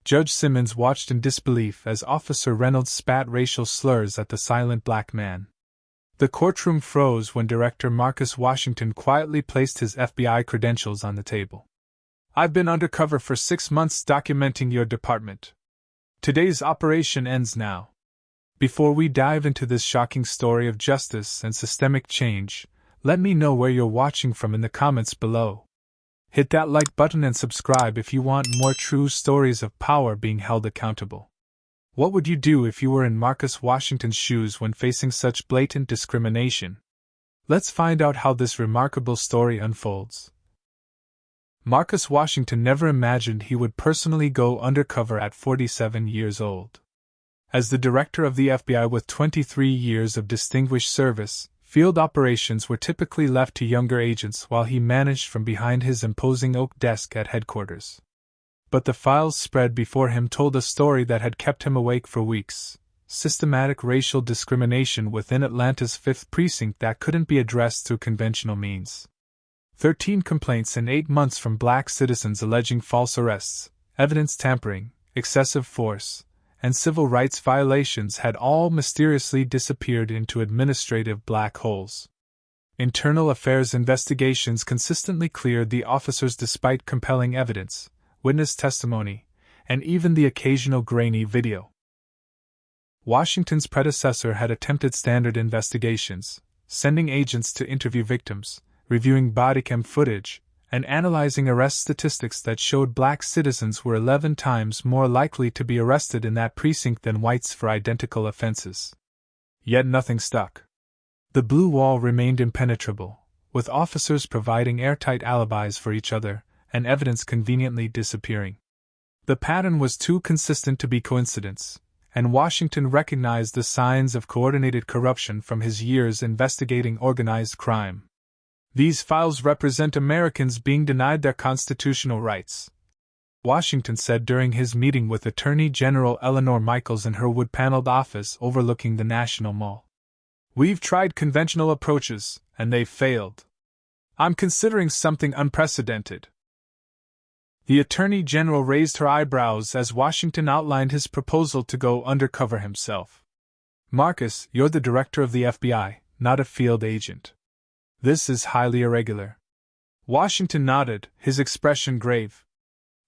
Judge Simmons watched in disbelief as Officer Reynolds spat racial slurs at the silent black man. The courtroom froze when Director Marcus Washington quietly placed his FBI credentials on the table. "I've been undercover for 6 months documenting your department. Today's operation ends now. Before we dive into this shocking story of justice and systemic change, let me know where you're watching from in the comments below. Hit that like button and subscribe if you want more true stories of power being held accountable. What would you do if you were in Marcus Washington's shoes when facing such blatant discrimination? Let's find out how this remarkable story unfolds. Marcus Washington never imagined he would personally go undercover at 47 years old. As the director of the FBI with 23 years of distinguished service, field operations were typically left to younger agents while he managed from behind his imposing oak desk at headquarters. But the files spread before him told a story that had kept him awake for weeks: systematic racial discrimination within Atlanta's 5th Precinct that couldn't be addressed through conventional means. 13 complaints in 8 months from black citizens alleging false arrests, evidence tampering, excessive force, and civil rights violations had all mysteriously disappeared into administrative black holes. Internal affairs investigations consistently cleared the officers despite compelling evidence, witness testimony, and even the occasional grainy video. Washington's predecessor had attempted standard investigations, sending agents to interview victims, reviewing bodycam footage, and analyzing arrest statistics that showed black citizens were 11 times more likely to be arrested in that precinct than whites for identical offenses. Yet nothing stuck. The blue wall remained impenetrable, with officers providing airtight alibis for each other, and evidence conveniently disappearing. The pattern was too consistent to be coincidence, and Washington recognized the signs of coordinated corruption from his years investigating organized crime. "These files represent Americans being denied their constitutional rights," Washington said during his meeting with Attorney General Eleanor Michaels in her wood-paneled office overlooking the National Mall. "We've tried conventional approaches, and they've failed. I'm considering something unprecedented." The Attorney General raised her eyebrows as Washington outlined his proposal to go undercover himself. "Marcus, you're the director of the FBI, not a field agent. This is highly irregular." Washington nodded, his expression grave.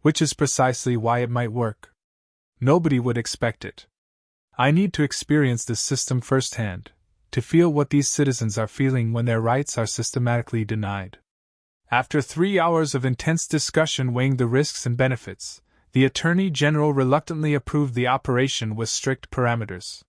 "Which is precisely why it might work. Nobody would expect it. I need to experience this system firsthand, to feel what these citizens are feeling when their rights are systematically denied." After 3 hours of intense discussion weighing the risks and benefits, the Attorney General reluctantly approved the operation with strict parameters.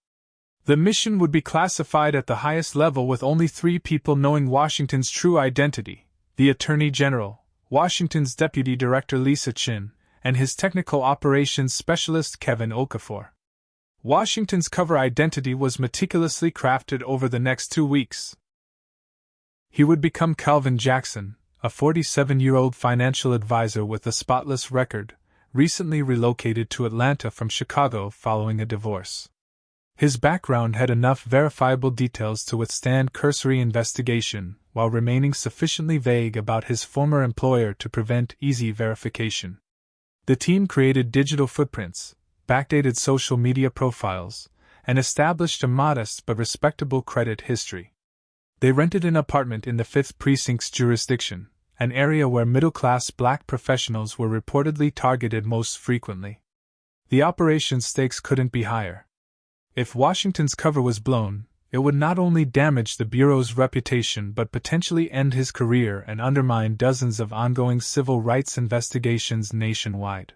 The mission would be classified at the highest level with only 3 people knowing Washington's true identity: the Attorney General, Washington's Deputy Director Lisa Chin, and his technical operations specialist Kevin Okafor. Washington's cover identity was meticulously crafted over the next 2 weeks. He would become Calvin Jackson, a 47-year-old financial advisor with a spotless record, recently relocated to Atlanta from Chicago following a divorce. His background had enough verifiable details to withstand cursory investigation, while remaining sufficiently vague about his former employer to prevent easy verification. The team created digital footprints, backdated social media profiles, and established a modest but respectable credit history. They rented an apartment in the 5th Precinct's jurisdiction, an area where middle-class black professionals were reportedly targeted most frequently. The operation's stakes couldn't be higher. If Washington's cover was blown, it would not only damage the Bureau's reputation but potentially end his career and undermine dozens of ongoing civil rights investigations nationwide.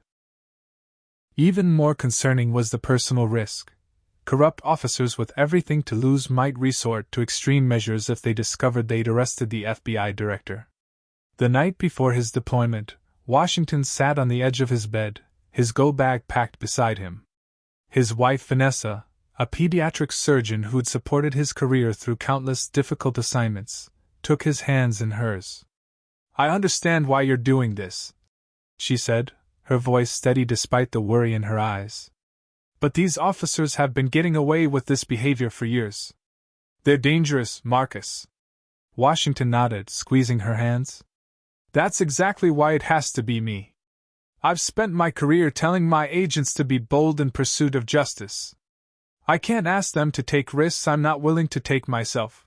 Even more concerning was the personal risk. Corrupt officers with everything to lose might resort to extreme measures if they discovered they'd arrested the FBI director. The night before his deployment, Washington sat on the edge of his bed, his go-bag packed beside him. His wife Vanessa, a pediatric surgeon who'd supported his career through countless difficult assignments, took his hands in hers. "I understand why you're doing this," she said, her voice steady despite the worry in her eyes. "But these officers have been getting away with this behavior for years. They're dangerous, Marcus." Washington nodded, squeezing her hands. "That's exactly why it has to be me. I've spent my career telling my agents to be bold in pursuit of justice. I can't ask them to take risks I'm not willing to take myself."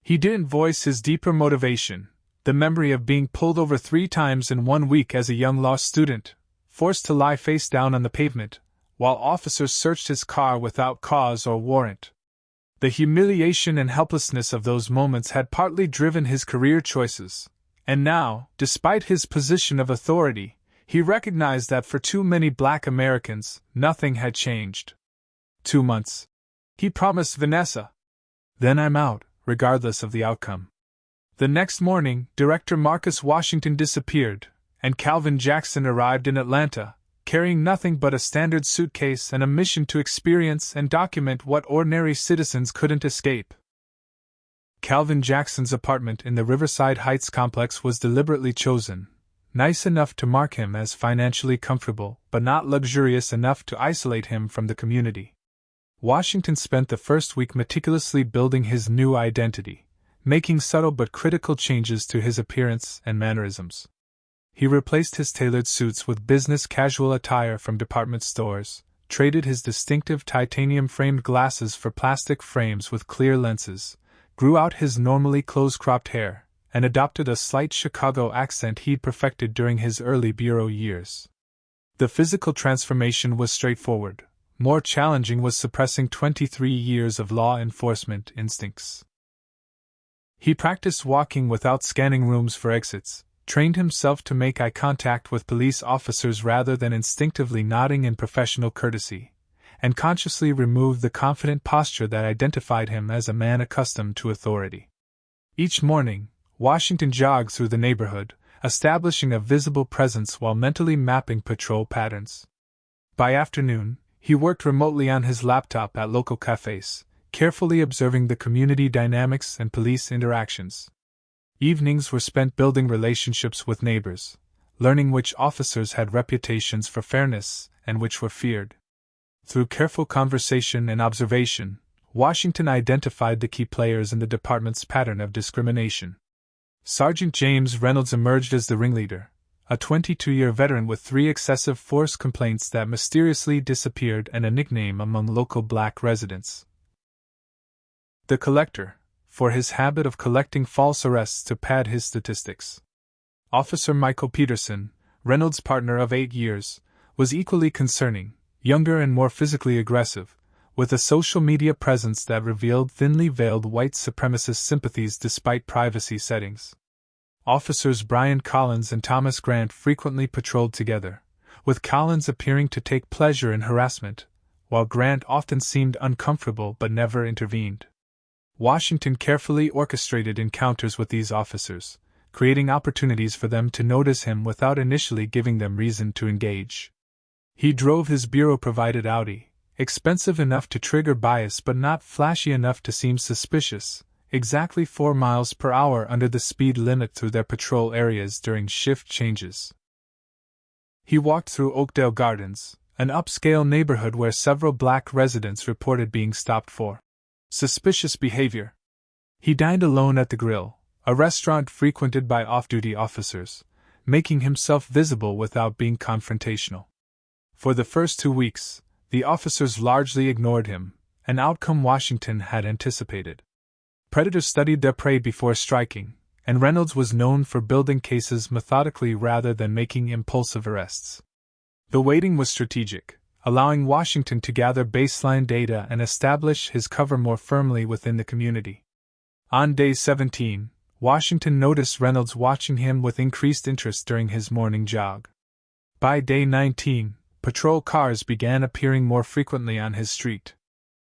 He didn't voice his deeper motivation, the memory of being pulled over 3 times in 1 week as a young law student, forced to lie face down on the pavement, while officers searched his car without cause or warrant. The humiliation and helplessness of those moments had partly driven his career choices, and now, despite his position of authority, he recognized that for too many Black Americans, nothing had changed. 2 months. He promised Vanessa. "Then I'm out, regardless of the outcome." The next morning, Director Marcus Washington disappeared, and Calvin Jackson arrived in Atlanta, carrying nothing but a standard suitcase and a mission to experience and document what ordinary citizens couldn't escape. Calvin Jackson's apartment in the Riverside Heights complex was deliberately chosen, nice enough to mark him as financially comfortable, but not luxurious enough to isolate him from the community. Washington spent the first week meticulously building his new identity, making subtle but critical changes to his appearance and mannerisms. He replaced his tailored suits with business casual attire from department stores, traded his distinctive titanium-framed glasses for plastic frames with clear lenses, grew out his normally close-cropped hair, and adopted a slight Chicago accent he'd perfected during his early bureau years. The physical transformation was straightforward. More challenging was suppressing 23 years of law enforcement instincts. He practiced walking without scanning rooms for exits, trained himself to make eye contact with police officers rather than instinctively nodding in professional courtesy, and consciously removed the confident posture that identified him as a man accustomed to authority. Each morning, Washington jogged through the neighborhood, establishing a visible presence while mentally mapping patrol patterns. By afternoon, he worked remotely on his laptop at local cafes, carefully observing the community dynamics and police interactions. Evenings were spent building relationships with neighbors, learning which officers had reputations for fairness and which were feared. Through careful conversation and observation, Washington identified the key players in the department's pattern of discrimination. Sergeant James Reynolds emerged as the ringleader, a 22-year veteran with 3 excessive force complaints that mysteriously disappeared and a nickname among local Black residents. The Collector, for his habit of collecting false arrests to pad his statistics. Officer Michael Peterson, Reynolds' partner of 8 years, was equally concerning, younger and more physically aggressive, with a social media presence that revealed thinly veiled white supremacist sympathies despite privacy settings. Officers Brian Collins and Thomas Grant frequently patrolled together, with Collins appearing to take pleasure in harassment, while Grant often seemed uncomfortable but never intervened. Washington carefully orchestrated encounters with these officers, creating opportunities for them to notice him without initially giving them reason to engage. He drove his bureau-provided Audi, expensive enough to trigger bias but not flashy enough to seem suspicious, exactly 4 miles per hour under the speed limit through their patrol areas during shift changes. He walked through Oakdale Gardens, an upscale neighborhood where several Black residents reported being stopped for suspicious behavior. He dined alone at the Grill, a restaurant frequented by off-duty officers, making himself visible without being confrontational. For the first 2 weeks, the officers largely ignored him, an outcome Washington had anticipated. Predators studied their prey before striking, and Reynolds was known for building cases methodically rather than making impulsive arrests. The waiting was strategic, allowing Washington to gather baseline data and establish his cover more firmly within the community. On day 17, Washington noticed Reynolds watching him with increased interest during his morning jog. By day 19, patrol cars began appearing more frequently on his street.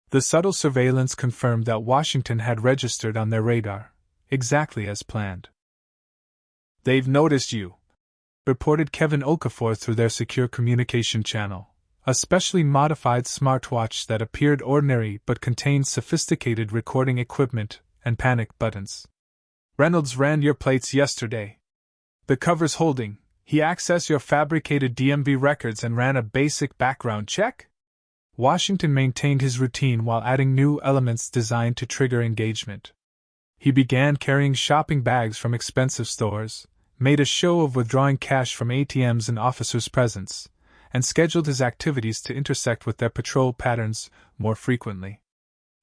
The subtle surveillance confirmed that Washington had registered on their radar, exactly as planned. "They've noticed you," reported Kevin Okafor through their secure communication channel, a specially modified smartwatch that appeared ordinary but contained sophisticated recording equipment and panic buttons. "Reynolds ran your plates yesterday. The cover's holding. He accessed your fabricated DMV records and ran a basic background check?" Washington maintained his routine while adding new elements designed to trigger engagement. He began carrying shopping bags from expensive stores, made a show of withdrawing cash from ATMs in officers' presence, and scheduled his activities to intersect with their patrol patterns more frequently.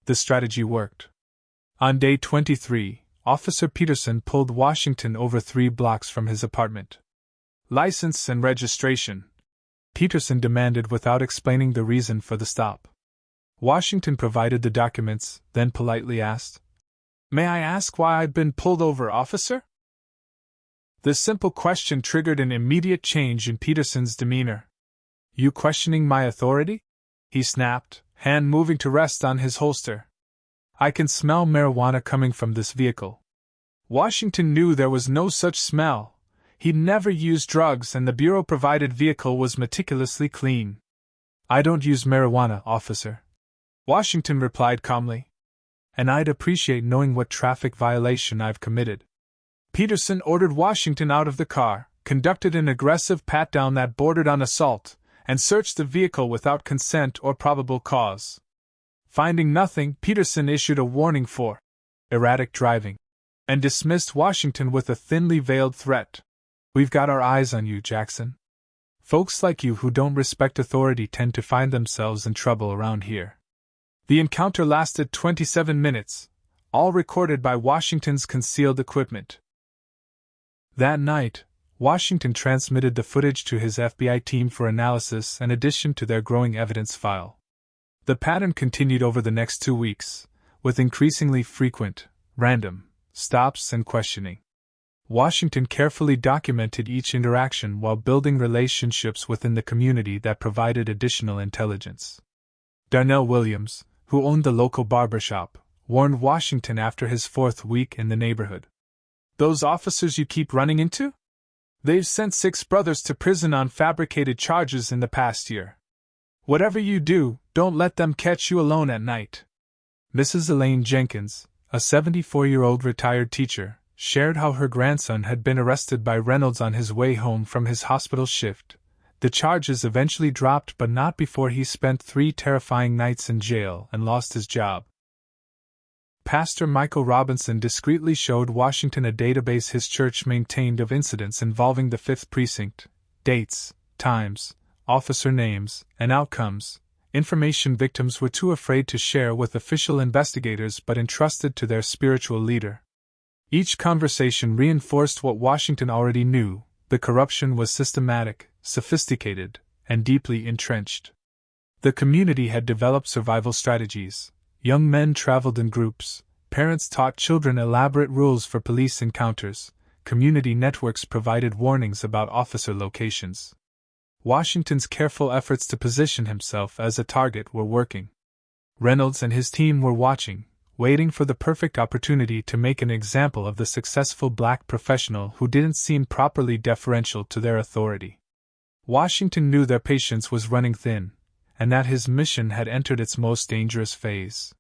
The strategy worked. On day 23, Officer Peterson pulled Washington over 3 blocks from his apartment. "License and registration," Peterson demanded without explaining the reason for the stop. Washington provided the documents, then politely asked, "May I ask why I've been pulled over, officer?" The simple question triggered an immediate change in Peterson's demeanor. "You questioning my authority?" he snapped, hand moving to rest on his holster. "I can smell marijuana coming from this vehicle." Washington knew there was no such smell. He'd never used drugs, and the bureau-provided vehicle was meticulously clean. "I don't use marijuana, officer," Washington replied calmly. "And I'd appreciate knowing what traffic violation I've committed." Peterson ordered Washington out of the car, conducted an aggressive pat-down that bordered on assault, and searched the vehicle without consent or probable cause. Finding nothing, Peterson issued a warning for erratic driving, and dismissed Washington with a thinly veiled threat. "We've got our eyes on you, Jackson. Folks like you who don't respect authority tend to find themselves in trouble around here." The encounter lasted 27 minutes, all recorded by Washington's concealed equipment. That night, Washington transmitted the footage to his FBI team for analysis and addition to their growing evidence file. The pattern continued over the next 2 weeks, with increasingly frequent, random, stops and questioning. Washington carefully documented each interaction while building relationships within the community that provided additional intelligence. Darnell Williams, who owned the local barbershop, warned Washington after his 4th week in the neighborhood. "Those officers you keep running into? They've sent 6 brothers to prison on fabricated charges in the past year. Whatever you do, don't let them catch you alone at night." Mrs. Elaine Jenkins, a 74-year-old retired teacher, shared how her grandson had been arrested by Reynolds on his way home from his hospital shift. The charges eventually dropped, but not before he spent 3 terrifying nights in jail and lost his job. Pastor Michael Robinson discreetly showed Washington a database his church maintained of incidents involving the 5th Precinct, dates, times, officer names, and outcomes, information victims were too afraid to share with official investigators but entrusted to their spiritual leader. Each conversation reinforced what Washington already knew: the corruption was systematic, sophisticated, and deeply entrenched. The community had developed survival strategies. Young men traveled in groups, parents taught children elaborate rules for police encounters, community networks provided warnings about officer locations. Washington's careful efforts to position himself as a target were working. Reynolds and his team were watching, waiting for the perfect opportunity to make an example of the successful black professional who didn't seem properly deferential to their authority. Washington knew their patience was running thin, and that his mission had entered its most dangerous phase.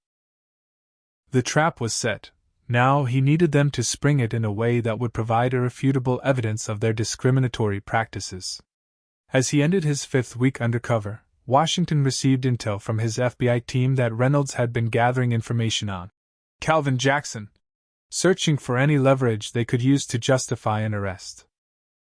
The trap was set. Now he needed them to spring it in a way that would provide irrefutable evidence of their discriminatory practices. As he ended his 5th week undercover, Washington received intel from his FBI team that Reynolds had been gathering information on Calvin Jackson, searching for any leverage they could use to justify an arrest.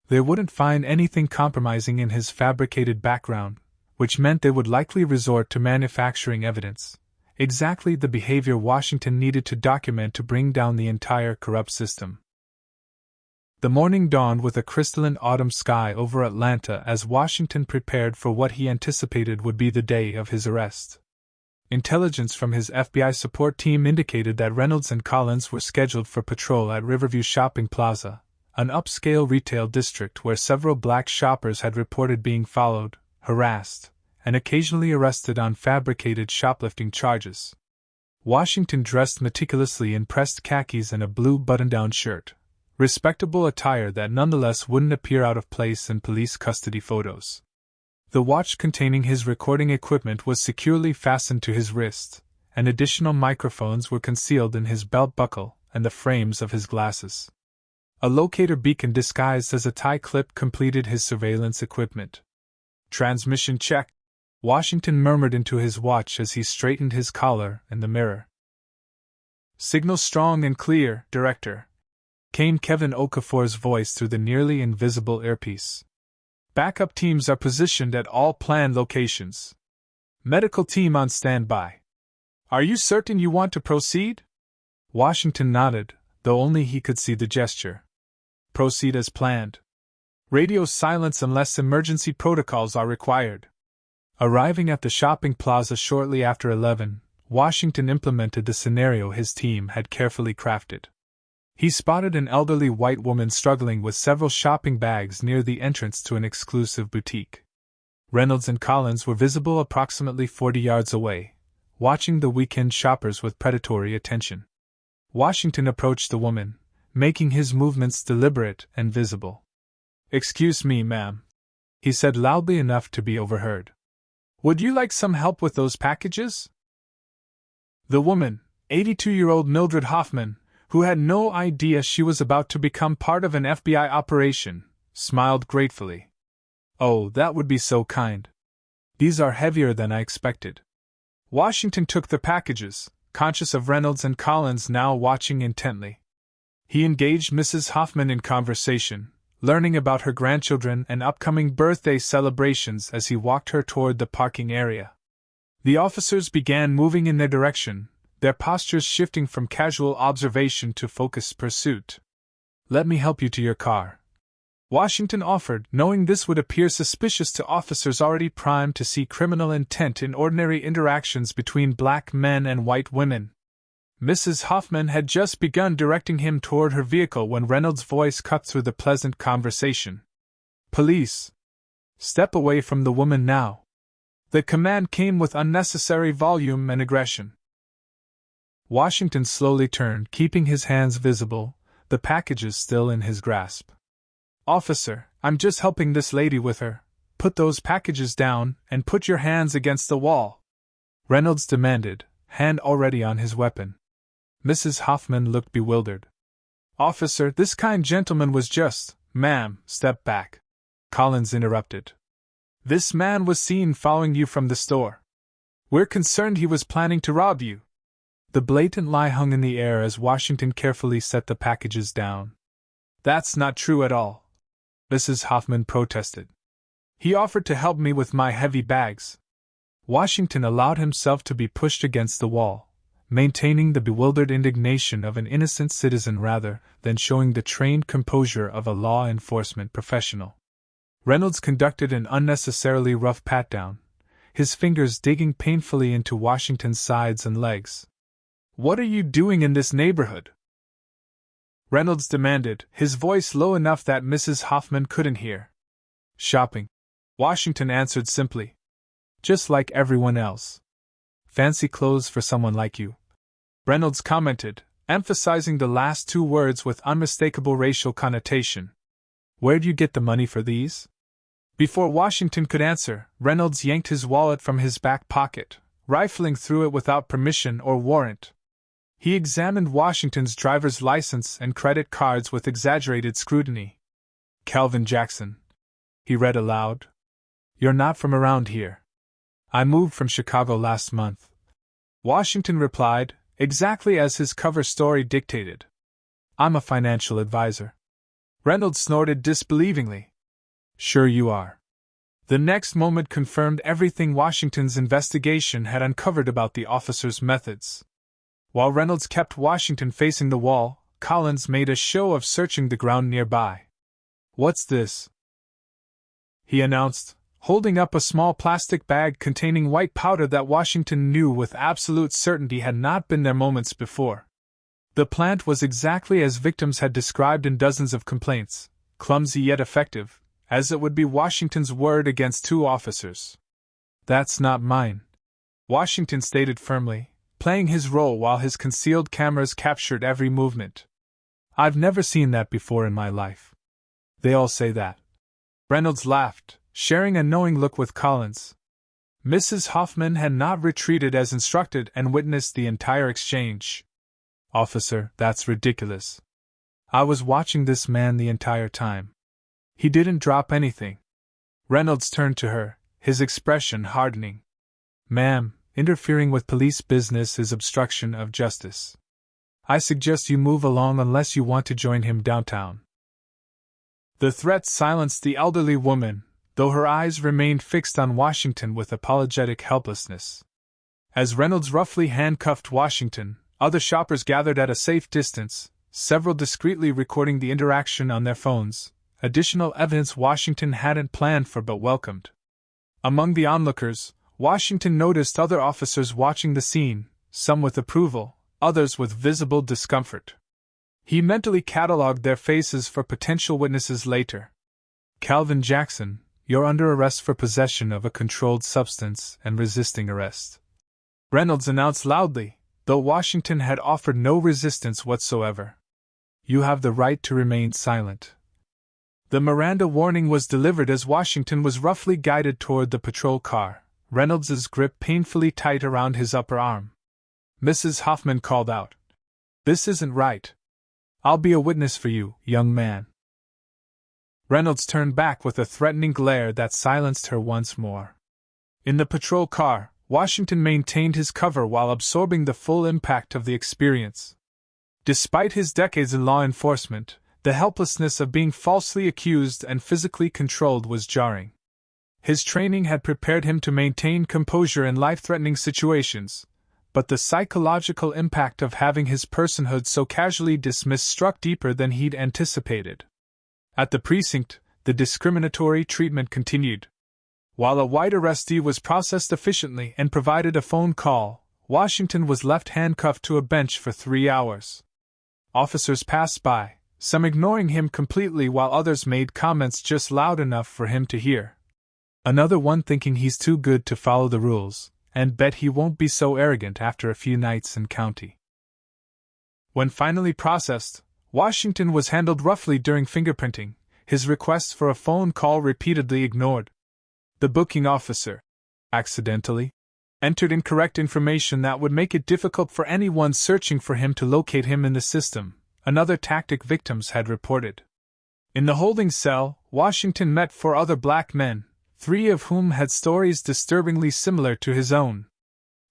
They wouldn't find anything compromising in his fabricated background, which meant they would likely resort to manufacturing evidence, exactly the behavior Washington needed to document to bring down the entire corrupt system. The morning dawned with a crystalline autumn sky over Atlanta as Washington prepared for what he anticipated would be the day of his arrest. Intelligence from his FBI support team indicated that Reynolds and Collins were scheduled for patrol at Riverview Shopping Plaza, an upscale retail district where several black shoppers had reported being followed, harassed, and occasionally arrested on fabricated shoplifting charges. Washington dressed meticulously in pressed khakis and a blue button-down shirt, respectable attire that nonetheless wouldn't appear out of place in police custody photos. The watch containing his recording equipment was securely fastened to his wrist, and additional microphones were concealed in his belt buckle and the frames of his glasses. A locator beacon disguised as a tie clip completed his surveillance equipment. "Transmission check," Washington murmured into his watch as he straightened his collar in the mirror. "Signal strong and clear, Director," came Kevin Okafor's voice through the nearly invisible earpiece. Backup teams are positioned at all planned locations. Medical team on standby. Are you certain you want to proceed? Washington nodded, though only he could see the gesture. Proceed as planned. Radio silence unless emergency protocols are required. Arriving at the shopping plaza shortly after 11, Washington implemented the scenario his team had carefully crafted. He spotted an elderly white woman struggling with several shopping bags near the entrance to an exclusive boutique. Reynolds and Collins were visible approximately 40 yards away, watching the weekend shoppers with predatory attention. Washington approached the woman, making his movements deliberate and visible. "Excuse me, ma'am," he said loudly enough to be overheard. "Would you like some help with those packages?" The woman, 82-year-old Mildred Hoffman, who had no idea she was about to become part of an FBI operation, smiled gratefully. "Oh, that would be so kind. These are heavier than I expected." Washington took the packages, conscious of Reynolds and Collins now watching intently. He engaged Mrs. Hoffman in conversation, learning about her grandchildren and upcoming birthday celebrations as he walked her toward the parking area. The officers began moving in their direction, their postures shifting from casual observation to focused pursuit. "Let me help you to your car," Washington offered, knowing this would appear suspicious to officers already primed to see criminal intent in ordinary interactions between black men and white women. Mrs. Hoffman had just begun directing him toward her vehicle when Reynolds' voice cut through the pleasant conversation. "Police! Step away from the woman now." The command came with unnecessary volume and aggression. Washington slowly turned, keeping his hands visible, the packages still in his grasp. "Officer, I'm just helping this lady with her. Put those packages down and put your hands against the wall," Reynolds demanded, hand already on his weapon. Mrs. Hoffman looked bewildered. "Officer, this kind gentleman was just—" "Ma'am, step back," Collins interrupted. "This man was seen following you from the store. We're concerned he was planning to rob you." The blatant lie hung in the air as Washington carefully set the packages down. "That's not true at all," Mrs. Hoffman protested. "He offered to help me with my heavy bags." Washington allowed himself to be pushed against the wall, maintaining the bewildered indignation of an innocent citizen rather than showing the trained composure of a law enforcement professional. Reynolds conducted an unnecessarily rough pat-down, his fingers digging painfully into Washington's sides and legs. "What are you doing in this neighborhood?" Reynolds demanded, his voice low enough that Mrs. Hoffman couldn't hear. "Shopping," Washington answered simply. "Just like everyone else." "Fancy clothes for someone like you," Reynolds commented, emphasizing the last two words with unmistakable racial connotation. "Where'd you get the money for these?" Before Washington could answer, Reynolds yanked his wallet from his back pocket, rifling through it without permission or warrant. He examined Washington's driver's license and credit cards with exaggerated scrutiny. "Calvin Jackson," he read aloud. "You're not from around here." "I moved from Chicago last month," Washington replied, exactly as his cover story dictated. "I'm a financial advisor." Reynolds snorted disbelievingly. "Sure you are." The next moment confirmed everything Washington's investigation had uncovered about the officer's methods. While Reynolds kept Washington facing the wall, Collins made a show of searching the ground nearby. "What's this?" he announced, holding up a small plastic bag containing white powder that Washington knew with absolute certainty had not been there moments before. The plant was exactly as victims had described in dozens of complaints, clumsy yet effective, as it would be Washington's word against two officers. "That's not mine," Washington stated firmly, playing his role while his concealed cameras captured every movement. "I've never seen that before in my life." "They all say that." Reynolds laughed, sharing a knowing look with Collins. Mrs. Hoffman had not retreated as instructed and witnessed the entire exchange. "Officer, that's ridiculous. I was watching this man the entire time. He didn't drop anything." Reynolds turned to her, his expression hardening. "Ma'am, interfering with police business is obstruction of justice." I suggest you move along unless you want to join him downtown." The threat silenced the elderly woman, though her eyes remained fixed on Washington with apologetic helplessness. As Reynolds roughly handcuffed Washington, other shoppers gathered at a safe distance, several discreetly recording the interaction on their phones, additional evidence Washington hadn't planned for but welcomed. Among the onlookers, Washington noticed other officers watching the scene, some with approval, others with visible discomfort. He mentally catalogued their faces for potential witnesses later. "Calvin Jackson, you're under arrest for possession of a controlled substance and resisting arrest," Reynolds announced loudly, though Washington had offered no resistance whatsoever. "You have the right to remain silent." The Miranda warning was delivered as Washington was roughly guided toward the patrol car, Reynolds's grip painfully tight around his upper arm. Mrs. Hoffman called out, "This isn't right. I'll be a witness for you, young man." Reynolds turned back with a threatening glare that silenced her once more. In the patrol car, Washington maintained his cover while absorbing the full impact of the experience. Despite his decades in law enforcement, the helplessness of being falsely accused and physically controlled was jarring. His training had prepared him to maintain composure in life-threatening situations, but the psychological impact of having his personhood so casually dismissed struck deeper than he'd anticipated. At the precinct, the discriminatory treatment continued. While a white arrestee was processed efficiently and provided a phone call, Washington was left handcuffed to a bench for 3 hours. Officers passed by, some ignoring him completely while others made comments just loud enough for him to hear. Another one thinking he's too good to follow the rules, and bet he won't be so arrogant after a few nights in county. When finally processed, Washington was handled roughly during fingerprinting, his requests for a phone call repeatedly ignored. The booking officer, accidentally, entered incorrect information that would make it difficult for anyone searching for him to locate him in the system, another tactic victims had reported. In the holding cell, Washington met 4 other black men, 3 of whom had stories disturbingly similar to his own.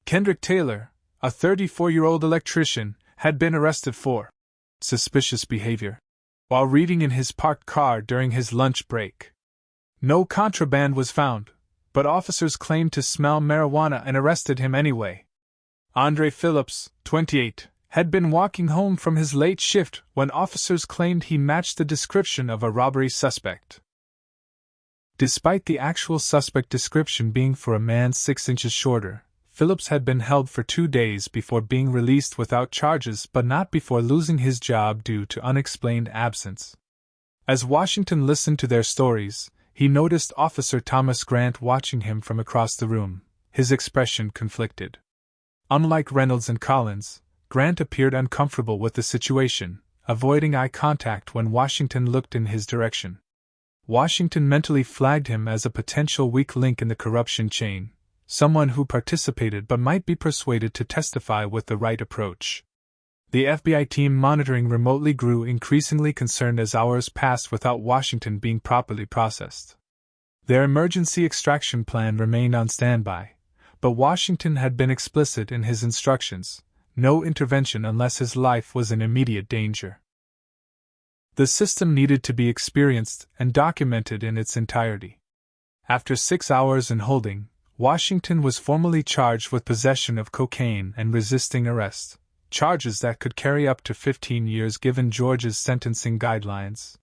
Kendrick Taylor, a 34-year-old electrician, had been arrested for suspicious behavior while reading in his parked car during his lunch break. No contraband was found, but officers claimed to smell marijuana and arrested him anyway. Andre Phillips, 28, had been walking home from his late shift when officers claimed he matched the description of a robbery suspect. Despite the actual suspect description being for a man 6 inches shorter, Phillips had been held for 2 days before being released without charges but not before losing his job due to unexplained absence. As Washington listened to their stories, he noticed Officer Thomas Grant watching him from across the room, his expression conflicted. Unlike Reynolds and Collins, Grant appeared uncomfortable with the situation, avoiding eye contact when Washington looked in his direction. Washington mentally flagged him as a potential weak link in the corruption chain, someone who participated but might be persuaded to testify with the right approach. The FBI team monitoring remotely grew increasingly concerned as hours passed without Washington being properly processed. Their emergency extraction plan remained on standby, but Washington had been explicit in his instructions: no intervention unless his life was in immediate danger. The system needed to be experienced and documented in its entirety. After 6 hours in holding, Washington was formally charged with possession of cocaine and resisting arrest, charges that could carry up to 15 years given Georgia's sentencing guidelines.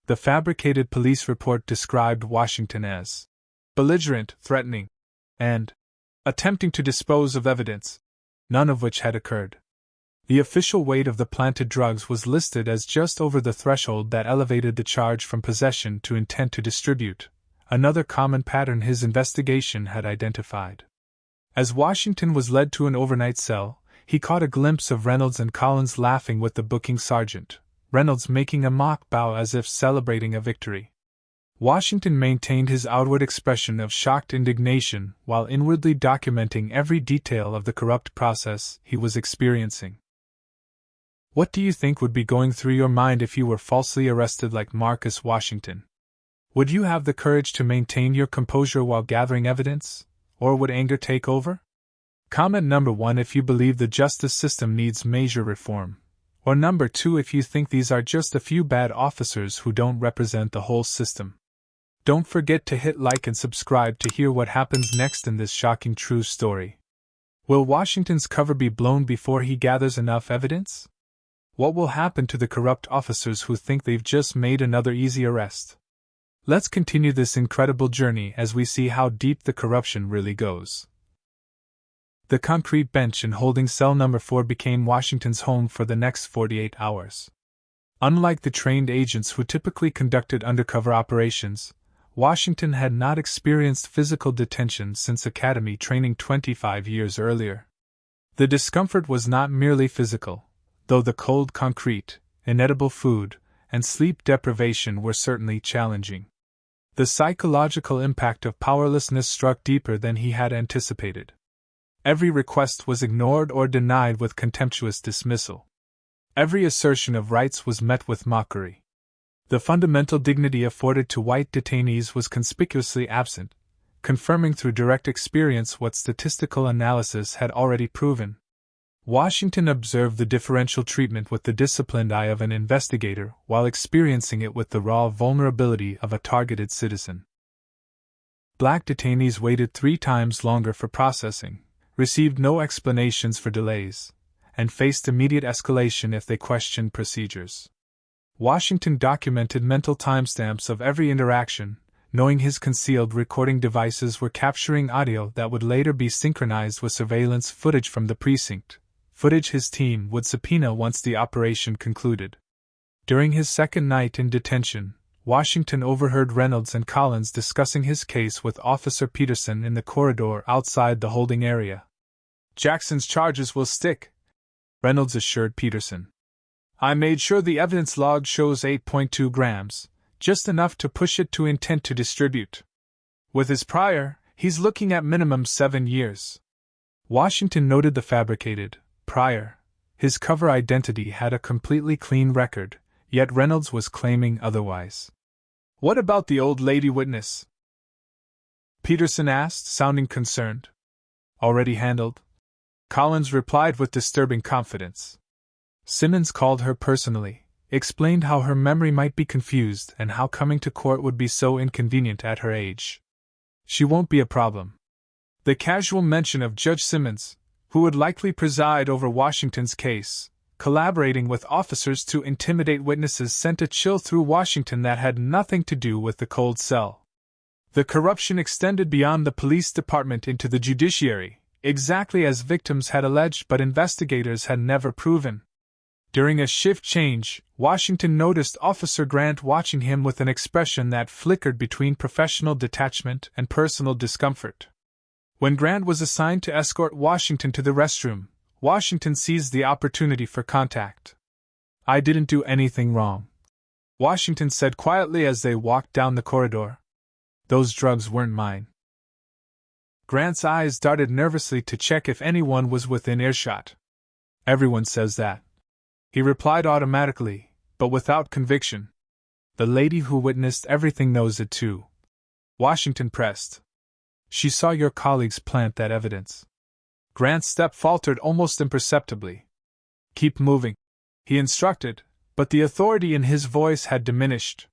The fabricated police report described Washington as belligerent, threatening, and attempting to dispose of evidence, none of which had occurred. The official weight of the planted drugs was listed as just over the threshold that elevated the charge from possession to intent to distribute, another common pattern his investigation had identified. As Washington was led to an overnight cell, he caught a glimpse of Reynolds and Collins laughing with the booking sergeant, Reynolds making a mock bow as if celebrating a victory. Washington maintained his outward expression of shocked indignation while inwardly documenting every detail of the corrupt process he was experiencing. What do you think would be going through your mind if you were falsely arrested like Marcus Washington? Would you have the courage to maintain your composure while gathering evidence, or would anger take over? Comment number 1 if you believe the justice system needs major reform. Or number 2 if you think these are just a few bad officers who don't represent the whole system. Don't forget to hit like and subscribe to hear what happens next in this shocking true story. Will Washington's cover be blown before he gathers enough evidence? What will happen to the corrupt officers who think they've just made another easy arrest? Let's continue this incredible journey as we see how deep the corruption really goes. The concrete bench in holding cell number 4 became Washington's home for the next 48 hours. Unlike the trained agents who typically conducted undercover operations, Washington had not experienced physical detention since academy training 25 years earlier. The discomfort was not merely physical, though the cold concrete, inedible food, and sleep deprivation were certainly challenging. The psychological impact of powerlessness struck deeper than he had anticipated. Every request was ignored or denied with contemptuous dismissal. Every assertion of rights was met with mockery. The fundamental dignity afforded to white detainees was conspicuously absent, confirming through direct experience what statistical analysis had already proven. Washington observed the differential treatment with the disciplined eye of an investigator while experiencing it with the raw vulnerability of a targeted citizen. Black detainees waited 3 times longer for processing, received no explanations for delays, and faced immediate escalation if they questioned procedures. Washington documented mental timestamps of every interaction, knowing his concealed recording devices were capturing audio that would later be synchronized with surveillance footage from the precinct, footage his team would subpoena once the operation concluded. During his second night in detention, Washington overheard Reynolds and Collins discussing his case with Officer Peterson in the corridor outside the holding area. "Jackson's charges will stick," Reynolds assured Peterson. "I made sure the evidence log shows 8.2 grams, just enough to push it to intent to distribute. With his prior, he's looking at minimum 7 years." Washington noted the fabricated prior. His cover identity had a completely clean record, yet Reynolds was claiming otherwise. "What about the old lady witness?" Peterson asked, sounding concerned. "Already handled," Collins replied with disturbing confidence. Simmons called her personally, explained how her memory might be confused and how coming to court would be so inconvenient at her age. "She won't be a problem." The casual mention of Judge Simmons, who would likely preside over Washington's case, collaborating with officers to intimidate witnesses, sent a chill through Washington that had nothing to do with the cold cell. The corruption extended beyond the police department into the judiciary, exactly as victims had alleged but investigators had never proven. During a shift change, Washington noticed Officer Grant watching him with an expression that flickered between professional detachment and personal discomfort. When Grant was assigned to escort Washington to the restroom, Washington seized the opportunity for contact. "I didn't do anything wrong," Washington said quietly as they walked down the corridor. "Those drugs weren't mine." Grant's eyes darted nervously to check if anyone was within earshot. "Everyone says that," he replied automatically, but without conviction. "The lady who witnessed everything knows it too," Washington pressed. "She saw your colleagues plant that evidence." Grant's step faltered almost imperceptibly. "Keep moving," he instructed, but the authority in his voice had diminished.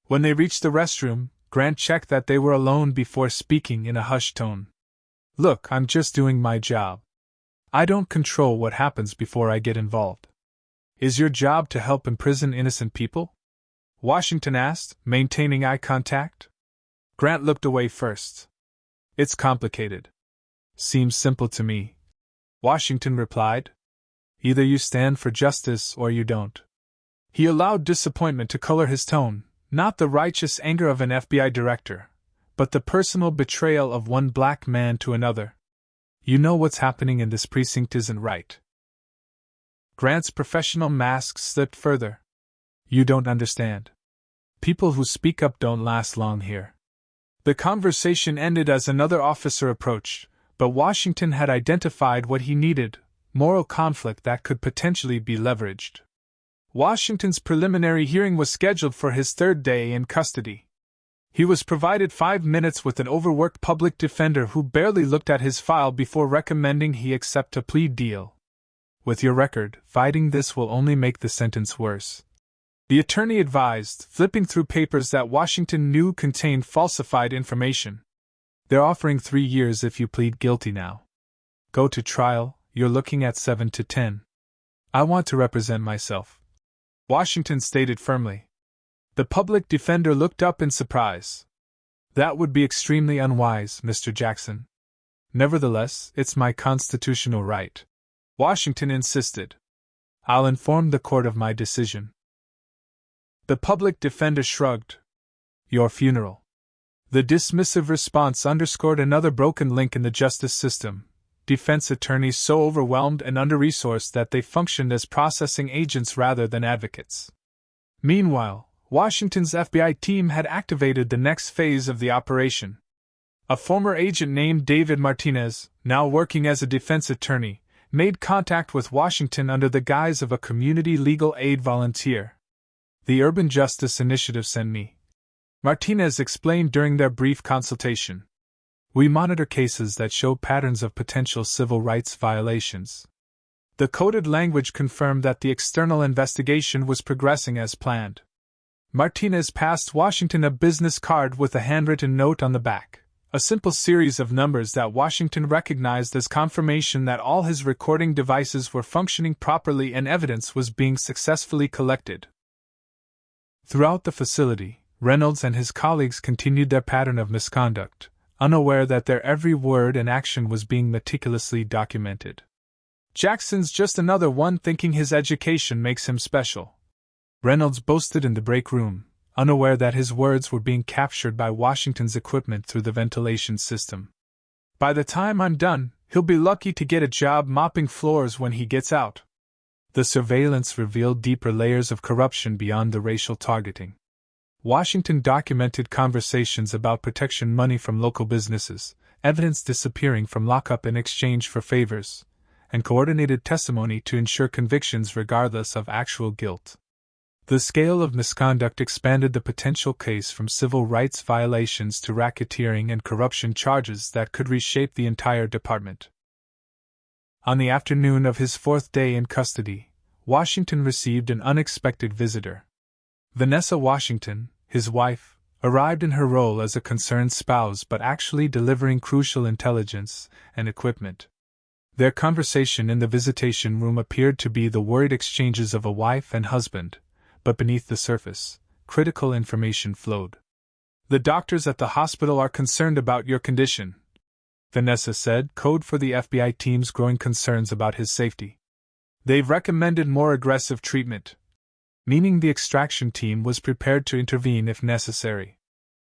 When they reached the restroom, Grant checked that they were alone before speaking in a hushed tone. "Look, I'm just doing my job. I don't control what happens before I get involved." "Is your job to help imprison innocent people?" Washington asked, maintaining eye contact. Grant looked away first. "It's complicated." "Seems simple to me," Washington replied. "Either you stand for justice or you don't." He allowed disappointment to color his tone, not the righteous anger of an FBI director, but the personal betrayal of one black man to another. "You know what's happening in this precinct isn't right." Grant's professional mask slipped further. "You don't understand. People who speak up don't last long here." The conversation ended as another officer approached, but Washington had identified what he needed: moral conflict that could potentially be leveraged. Washington's preliminary hearing was scheduled for his 3rd day in custody. He was provided 5 minutes with an overworked public defender who barely looked at his file before recommending he accept a plea deal. With your record, fighting this will only make the sentence worse. The attorney advised, flipping through papers that Washington knew contained falsified information. They're offering 3 years if you plead guilty now. Go to trial, you're looking at 7 to 10. I want to represent myself, Washington stated firmly. The public defender looked up in surprise. That would be extremely unwise, Mr. Jackson. Nevertheless, it's my constitutional right, Washington insisted. I'll inform the court of my decision. The public defender shrugged. Your funeral. The dismissive response underscored another broken link in the justice system. Defense attorneys so overwhelmed and under-resourced that they functioned as processing agents rather than advocates. Meanwhile, Washington's FBI team had activated the next phase of the operation. A former agent named David Martinez, now working as a defense attorney, made contact with Washington under the guise of a community legal aid volunteer. The Urban Justice Initiative sent me, Martinez explained during their brief consultation. We monitor cases that show patterns of potential civil rights violations. The coded language confirmed that the external investigation was progressing as planned. Martinez passed Washington a business card with a handwritten note on the back, a simple series of numbers that Washington recognized as confirmation that all his recording devices were functioning properly and evidence was being successfully collected. Throughout the facility, Reynolds and his colleagues continued their pattern of misconduct, unaware that their every word and action was being meticulously documented. Jackson's just another one thinking his education makes him special, Reynolds boasted in the break room, unaware that his words were being captured by Washington's equipment through the ventilation system. By the time I'm done, he'll be lucky to get a job mopping floors when he gets out. The surveillance revealed deeper layers of corruption beyond the racial targeting. Washington documented conversations about protection money from local businesses, evidence disappearing from lockup in exchange for favors, and coordinated testimony to ensure convictions regardless of actual guilt. The scale of misconduct expanded the potential case from civil rights violations to racketeering and corruption charges that could reshape the entire department. On the afternoon of his 4th day in custody, Washington received an unexpected visitor. Vanessa Washington, his wife, arrived in her role as a concerned spouse but actually delivering crucial intelligence and equipment. Their conversation in the visitation room appeared to be the worried exchanges of a wife and husband, but beneath the surface, critical information flowed. The doctors at the hospital are concerned about your condition, Vanessa said, code for the FBI team's growing concerns about his safety. They've recommended more aggressive treatment, meaning the extraction team was prepared to intervene if necessary.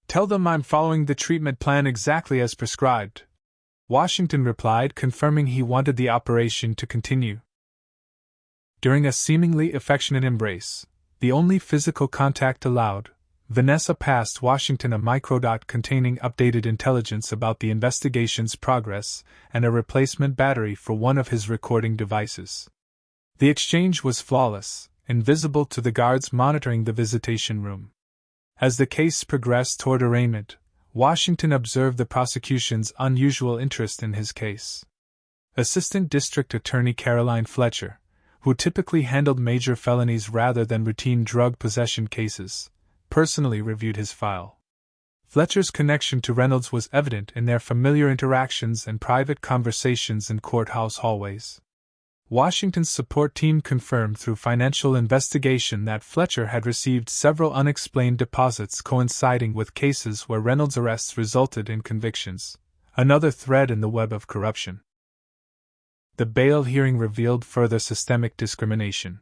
Tell them I'm following the treatment plan exactly as prescribed, Washington replied, confirming he wanted the operation to continue. During a seemingly affectionate embrace, the only physical contact allowed, Vanessa passed Washington a microdot containing updated intelligence about the investigation's progress and a replacement battery for one of his recording devices. The exchange was flawless, invisible to the guards monitoring the visitation room. As the case progressed toward arraignment, Washington observed the prosecution's unusual interest in his case. Assistant District Attorney Caroline Fletcher, who typically handled major felonies rather than routine drug possession cases, personally reviewed his file. Fletcher's connection to Reynolds was evident in their familiar interactions and private conversations in courthouse hallways. Washington's support team confirmed through financial investigation that Fletcher had received several unexplained deposits coinciding with cases where Reynolds' arrests resulted in convictions, another thread in the web of corruption. The bail hearing revealed further systemic discrimination.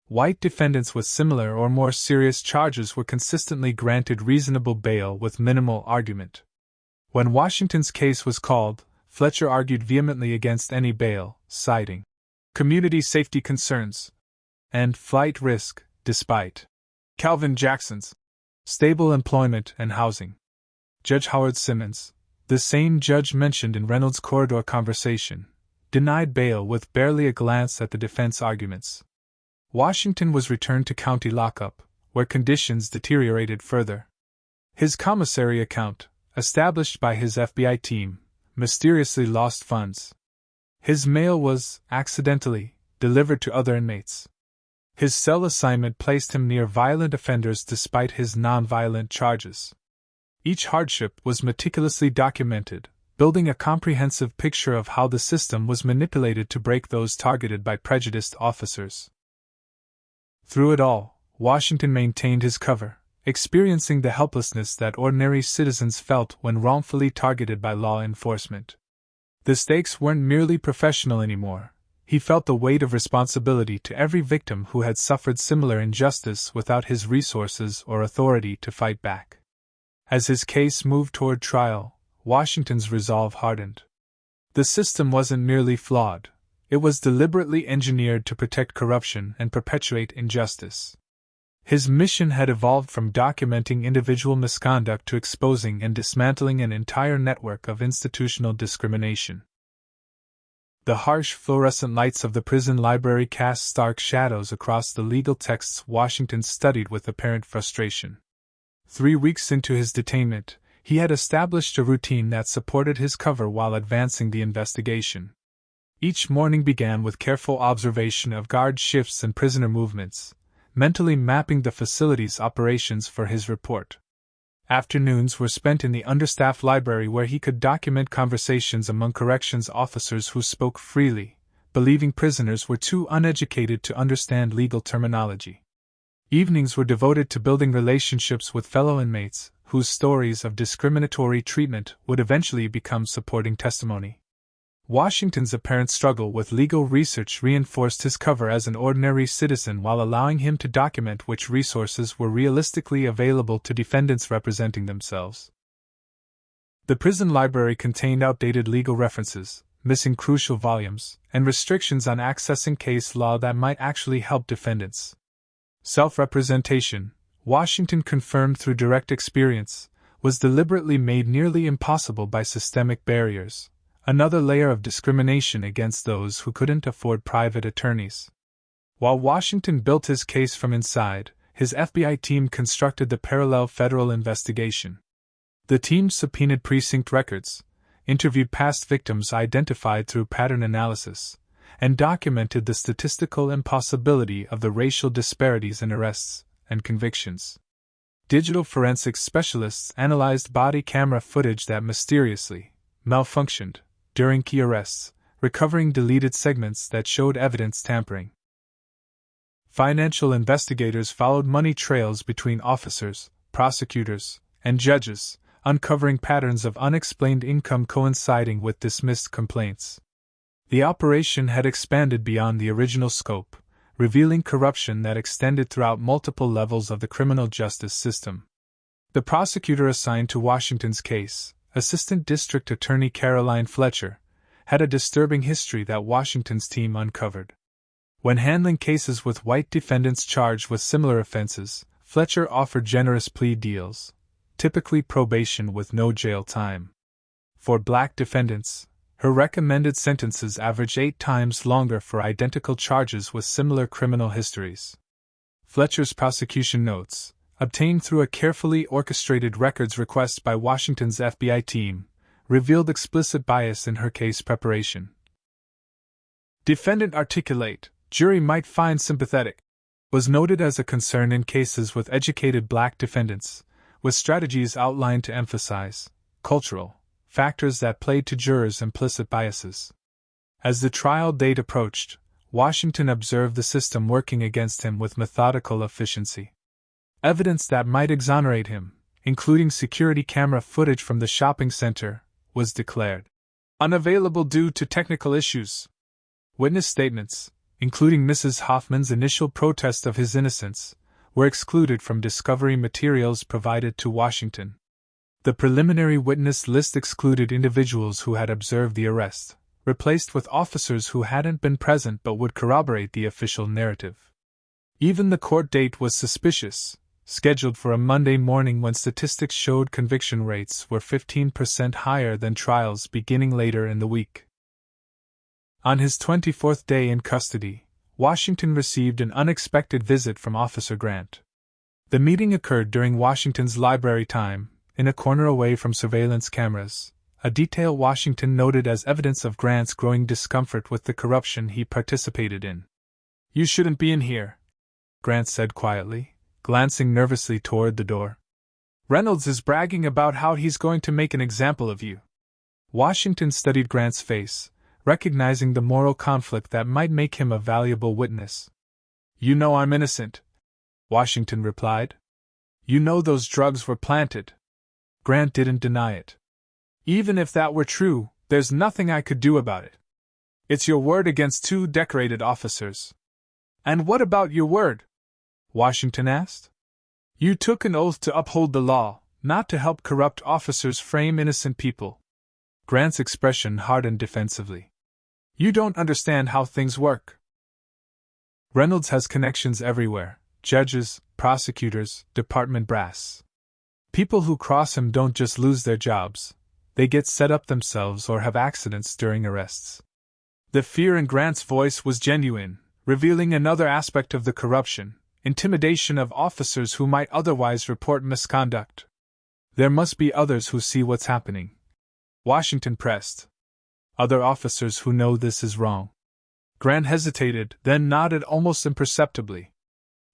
White defendants with similar or more serious charges were consistently granted reasonable bail with minimal argument. When Washington's case was called, Fletcher argued vehemently against any bail, citing community safety concerns and flight risk, despite Calvin Jackson's stable employment and housing. Judge Howard Simmons, the same judge mentioned in Reynolds' corridor conversation, denied bail with barely a glance at the defense arguments. Washington was returned to county lockup, where conditions deteriorated further. His commissary account, established by his FBI team, mysteriously lost funds. His mail was, accidentally, delivered to other inmates. His cell assignment placed him near violent offenders despite his non-violent charges. Each hardship was meticulously documented, building a comprehensive picture of how the system was manipulated to break those targeted by prejudiced officers. Through it all, Washington maintained his cover, experiencing the helplessness that ordinary citizens felt when wrongfully targeted by law enforcement. The stakes weren't merely professional anymore. He felt the weight of responsibility to every victim who had suffered similar injustice without his resources or authority to fight back. As his case moved toward trial, Washington's resolve hardened. The system wasn't merely flawed, it was deliberately engineered to protect corruption and perpetuate injustice. His mission had evolved from documenting individual misconduct to exposing and dismantling an entire network of institutional discrimination. The harsh fluorescent lights of the prison library cast stark shadows across the legal texts Washington studied with apparent frustration. 3 weeks into his detainment, he had established a routine that supported his cover while advancing the investigation. Each morning began with careful observation of guard shifts and prisoner movements, mentally mapping the facility's operations for his report. Afternoons were spent in the understaffed library where he could document conversations among corrections officers who spoke freely, believing prisoners were too uneducated to understand legal terminology. Evenings were devoted to building relationships with fellow inmates, whose stories of discriminatory treatment would eventually become supporting testimony. Washington's apparent struggle with legal research reinforced his cover as an ordinary citizen while allowing him to document which resources were realistically available to defendants representing themselves. The prison library contained outdated legal references, missing crucial volumes, and restrictions on accessing case law that might actually help defendants. Self-representation, Washington confirmed through direct experience, was deliberately made nearly impossible by systemic barriers. Another layer of discrimination against those who couldn't afford private attorneys. While Washington built his case from inside, his FBI team constructed the parallel federal investigation. The team subpoenaed precinct records, interviewed past victims identified through pattern analysis, and documented the statistical impossibility of the racial disparities in arrests and convictions. Digital forensics specialists analyzed body camera footage that mysteriously malfunctioned during key arrests, recovering deleted segments that showed evidence tampering. Financial investigators followed money trails between officers, prosecutors, and judges, uncovering patterns of unexplained income coinciding with dismissed complaints. The operation had expanded beyond the original scope, revealing corruption that extended throughout multiple levels of the criminal justice system. The prosecutor assigned to Washington's case, Assistant District Attorney Caroline Fletcher, had a disturbing history that Washington's team uncovered. When handling cases with white defendants charged with similar offenses, Fletcher offered generous plea deals, typically probation with no jail time. For black defendants, her recommended sentences averaged 8 times longer for identical charges with similar criminal histories. Fletcher's prosecution notes, obtained through a carefully orchestrated records request by Washington's FBI team, revealed explicit bias in her case preparation. Defendant articulate, jury might find sympathetic, was noted as a concern in cases with educated black defendants, with strategies outlined to emphasize cultural factors that played to jurors' implicit biases. As the trial date approached, Washington observed the system working against him with methodical efficiency. Evidence that might exonerate him, including security camera footage from the shopping center, was declared unavailable due to technical issues. Witness statements, including Mrs. Hoffman's initial protest of his innocence, were excluded from discovery materials provided to Washington. The preliminary witness list excluded individuals who had observed the arrest, replaced with officers who hadn't been present but would corroborate the official narrative. Even the court date was suspicious, scheduled for a Monday morning when statistics showed conviction rates were 15% higher than trials beginning later in the week. On his 24th day in custody, Washington received an unexpected visit from Officer Grant. The meeting occurred during Washington's library time, in a corner away from surveillance cameras, a detail Washington noted as evidence of Grant's growing discomfort with the corruption he participated in. "You shouldn't be in here," Grant said quietly, glancing nervously toward the door. "Reynolds is bragging about how he's going to make an example of you." Washington studied Grant's face, recognizing the moral conflict that might make him a valuable witness. "You know I'm innocent," Washington replied. "You know those drugs were planted." Grant didn't deny it. "Even if that were true, there's nothing I could do about it. It's your word against 2 decorated officers." "And what about your word?" Washington asked. "You took an oath to uphold the law, not to help corrupt officers frame innocent people." Grant's expression hardened defensively. "You don't understand how things work. Reynolds has connections everywhere: judges, prosecutors, department brass. People who cross him don't just lose their jobs, they get set up themselves or have accidents during arrests." The fear in Grant's voice was genuine, revealing another aspect of the corruption: intimidation of officers who might otherwise report misconduct. "There must be others who see what's happening," Washington pressed. "Other officers who know this is wrong." Grant hesitated, then nodded almost imperceptibly.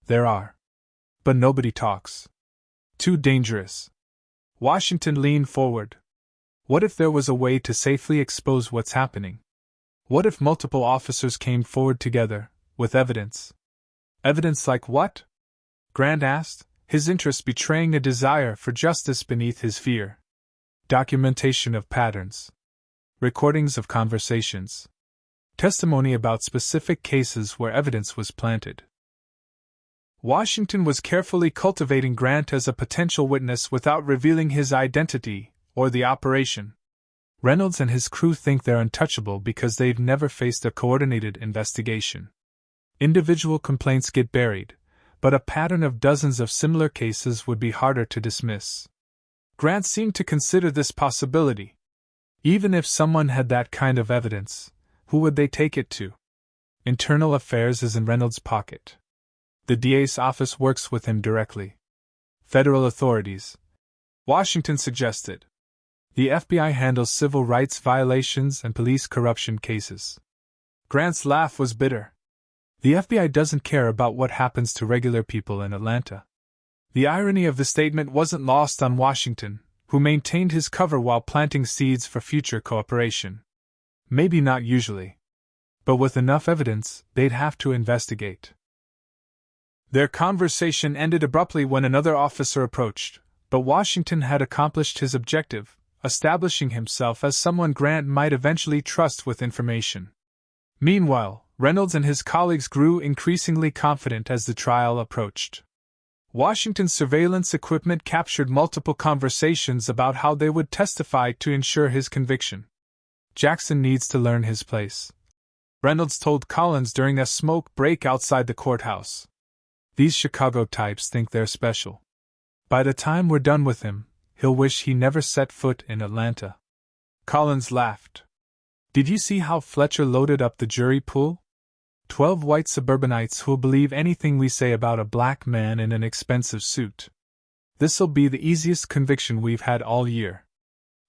"There are. But nobody talks. Too dangerous." Washington leaned forward. "What if there was a way to safely expose what's happening? What if multiple officers came forward together, with evidence?" "Evidence like what?" Grant asked, his interest betraying a desire for justice beneath his fear. "Documentation of patterns. Recordings of conversations. Testimony about specific cases where evidence was planted." Washington was carefully cultivating Grant as a potential witness without revealing his identity or the operation. Reynolds and his crew think they're untouchable because they've never faced a coordinated investigation. Individual complaints get buried, but a pattern of dozens of similar cases would be harder to dismiss. Grant seemed to consider this possibility. Even if someone had that kind of evidence, who would they take it to? Internal affairs is in Reynolds' pocket. The DA's office works with him directly. Federal authorities, Washington suggested. The FBI handles civil rights violations and police corruption cases. Grant's laugh was bitter. The FBI doesn't care about what happens to regular people in Atlanta. The irony of the statement wasn't lost on Washington, who maintained his cover while planting seeds for future cooperation. Maybe not usually. But with enough evidence, they'd have to investigate. Their conversation ended abruptly when another officer approached, but Washington had accomplished his objective, establishing himself as someone Grant might eventually trust with information. Meanwhile, Reynolds and his colleagues grew increasingly confident as the trial approached. Washington's surveillance equipment captured multiple conversations about how they would testify to ensure his conviction. "Jackson needs to learn his place," Reynolds told Collins during a smoke break outside the courthouse. "These Chicago types think they're special. By the time we're done with him, he'll wish he never set foot in Atlanta." Collins laughed. "Did you see how Fletcher loaded up the jury pool? 12 white suburbanites who'll believe anything we say about a black man in an expensive suit. This'll be the easiest conviction we've had all year."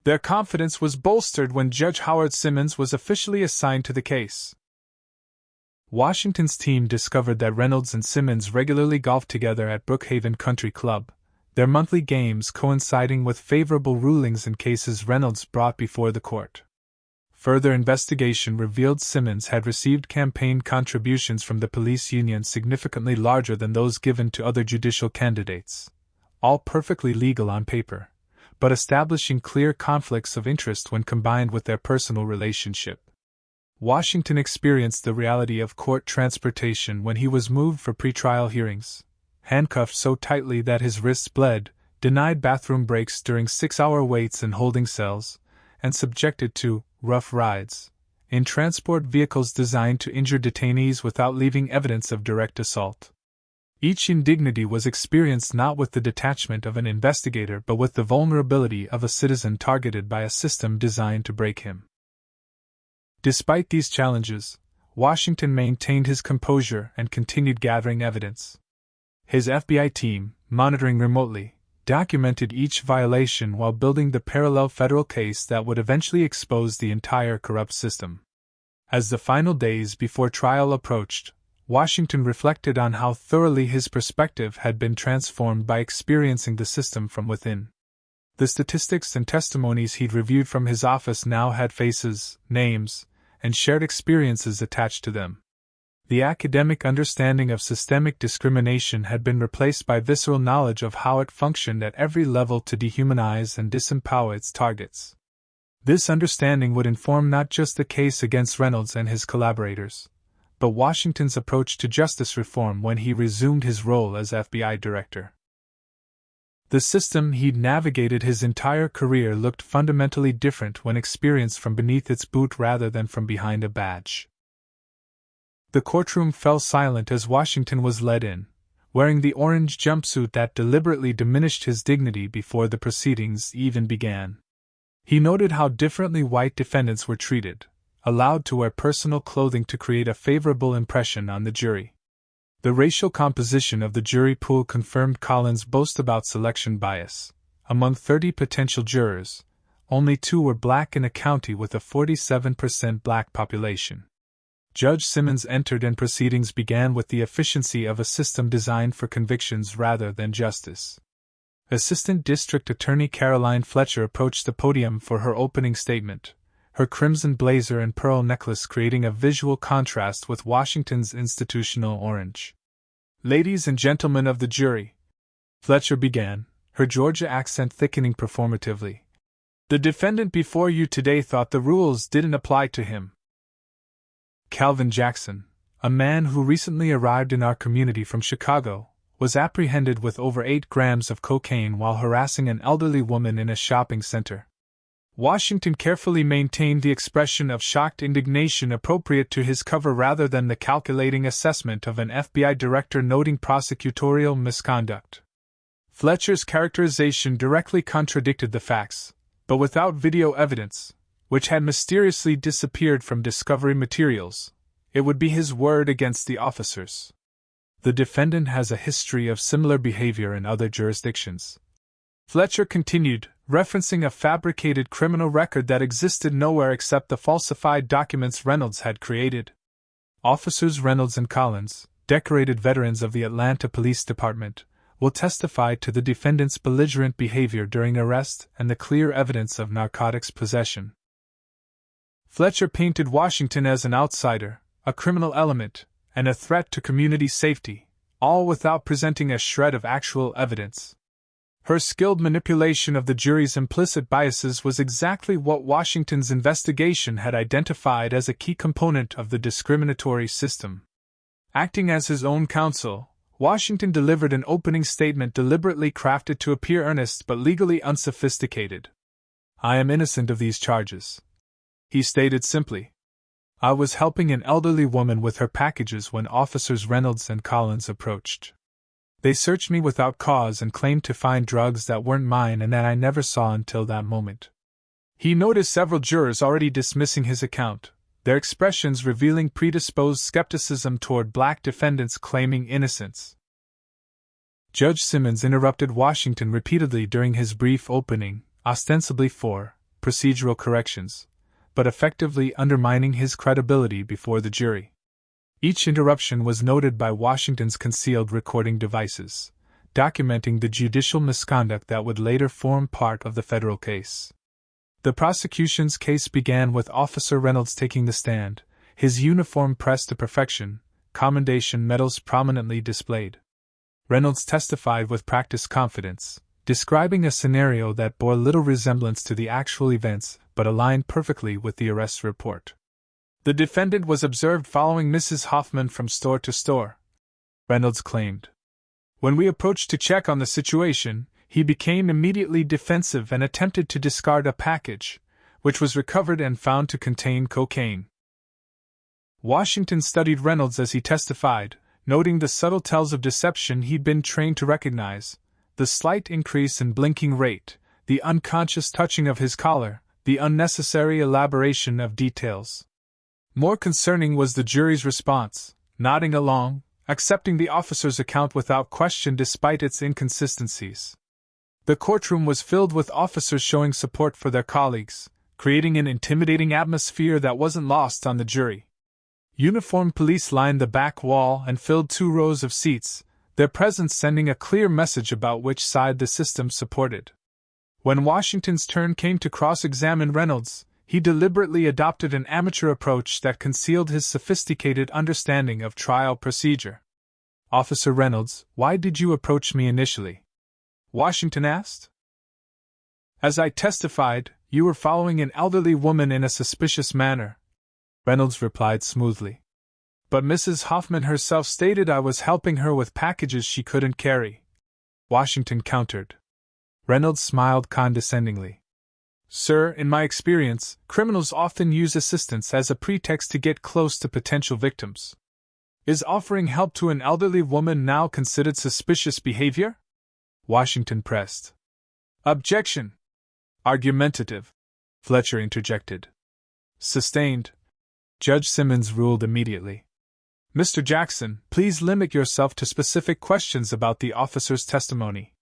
Their confidence was bolstered when Judge Howard Simmons was officially assigned to the case. Washington's team discovered that Reynolds and Simmons regularly golfed together at Brookhaven Country Club, their monthly games coinciding with favorable rulings in cases Reynolds brought before the court. Further investigation revealed Simmons had received campaign contributions from the police union significantly larger than those given to other judicial candidates, all perfectly legal on paper, but establishing clear conflicts of interest when combined with their personal relationship. Washington experienced the reality of court transportation when he was moved for pretrial hearings, handcuffed so tightly that his wrists bled, denied bathroom breaks during 6-hour waits in holding cells, and subjected to rough rides in transport vehicles designed to injure detainees without leaving evidence of direct assault. Each indignity was experienced not with the detachment of an investigator but with the vulnerability of a citizen targeted by a system designed to break him. Despite these challenges, Washington maintained his composure and continued gathering evidence. His FBI team, monitoring remotely, documented each violation while building the parallel federal case that would eventually expose the entire corrupt system. As the final days before trial approached, Washington reflected on how thoroughly his perspective had been transformed by experiencing the system from within. The statistics and testimonies he'd reviewed from his office now had faces, names, and shared experiences attached to them. The academic understanding of systemic discrimination had been replaced by visceral knowledge of how it functioned at every level to dehumanize and disempower its targets. This understanding would inform not just the case against Reynolds and his collaborators, but Washington's approach to justice reform when he resumed his role as FBI director. The system he'd navigated his entire career looked fundamentally different when experienced from beneath its boot rather than from behind a badge. The courtroom fell silent as Washington was led in, wearing the orange jumpsuit that deliberately diminished his dignity before the proceedings even began. He noted how differently white defendants were treated, allowed to wear personal clothing to create a favorable impression on the jury. The racial composition of the jury pool confirmed Collins' boast about selection bias. Among 30 potential jurors, only 2 were black in a county with a 47% black population. Judge Simmons entered and proceedings began with the efficiency of a system designed for convictions rather than justice. Assistant District Attorney Caroline Fletcher approached the podium for her opening statement, her crimson blazer and pearl necklace creating a visual contrast with Washington's institutional orange. "Ladies and gentlemen of the jury," Fletcher began, her Georgia accent thickening performatively, "the defendant before you today thought the rules didn't apply to him. Calvin Jackson, a man who recently arrived in our community from Chicago, was apprehended with over 8 grams of cocaine while harassing an elderly woman in a shopping center." Washington carefully maintained the expression of shocked indignation appropriate to his cover rather than the calculating assessment of an FBI director noting prosecutorial misconduct. Fletcher's characterization directly contradicted the facts, but without video evidence, which had mysteriously disappeared from discovery materials, it would be his word against the officers. "The defendant has a history of similar behavior in other jurisdictions," Fletcher continued, referencing a fabricated criminal record that existed nowhere except the falsified documents Reynolds had created. Officers Reynolds and Collins, decorated veterans of the Atlanta Police Department, will testify to the defendant's belligerent behavior during arrest and the clear evidence of narcotics possession. Fletcher painted Washington as an outsider, a criminal element, and a threat to community safety, all without presenting a shred of actual evidence. Her skilled manipulation of the jury's implicit biases was exactly what Washington's investigation had identified as a key component of the discriminatory system. Acting as his own counsel, Washington delivered an opening statement deliberately crafted to appear earnest but legally unsophisticated. "I am innocent of these charges," he stated simply. "I was helping an elderly woman with her packages when officers Reynolds and Collins approached. They searched me without cause and claimed to find drugs that weren't mine and that I never saw until that moment." He noticed several jurors already dismissing his account, their expressions revealing predisposed skepticism toward black defendants claiming innocence. Judge Simmons interrupted Washington repeatedly during his brief opening, ostensibly for procedural corrections, but effectively undermining his credibility before the jury. Each interruption was noted by Washington's concealed recording devices, documenting the judicial misconduct that would later form part of the federal case. The prosecution's case began with Officer Reynolds taking the stand, his uniform pressed to perfection, commendation medals prominently displayed. Reynolds testified with practiced confidence, describing a scenario that bore little resemblance to the actual events but aligned perfectly with the arrest report. "The defendant was observed following Mrs. Hoffman from store to store," Reynolds claimed. "When we approached to check on the situation, he became immediately defensive and attempted to discard a package, which was recovered and found to contain cocaine." Washington studied Reynolds as he testified, noting the subtle tells of deception he'd been trained to recognize: the slight increase in blinking rate, the unconscious touching of his collar, the unnecessary elaboration of details. More concerning was the jury's response, nodding along, accepting the officer's account without question despite its inconsistencies. The courtroom was filled with officers showing support for their colleagues, creating an intimidating atmosphere that wasn't lost on the jury. Uniformed police lined the back wall and filled 2 rows of seats, their presence sending a clear message about which side the system supported. When Washington's turn came to cross-examine Reynolds, he deliberately adopted an amateur approach that concealed his sophisticated understanding of trial procedure. "Officer Reynolds, why did you approach me initially?" Washington asked. "As I testified, you were following an elderly woman in a suspicious manner," Reynolds replied smoothly. "But Mrs. Hoffman herself stated I was helping her with packages she couldn't carry," Washington countered. Reynolds smiled condescendingly. "Sir, in my experience, criminals often use assistance as a pretext to get close to potential victims. Is offering help to an elderly woman now considered suspicious behavior?" Washington pressed. "Objection!" "Argumentative," Fletcher interjected. "Sustained," Judge Simmons ruled immediately. "Mr. Jackson, please limit yourself to specific questions about the officer's testimony."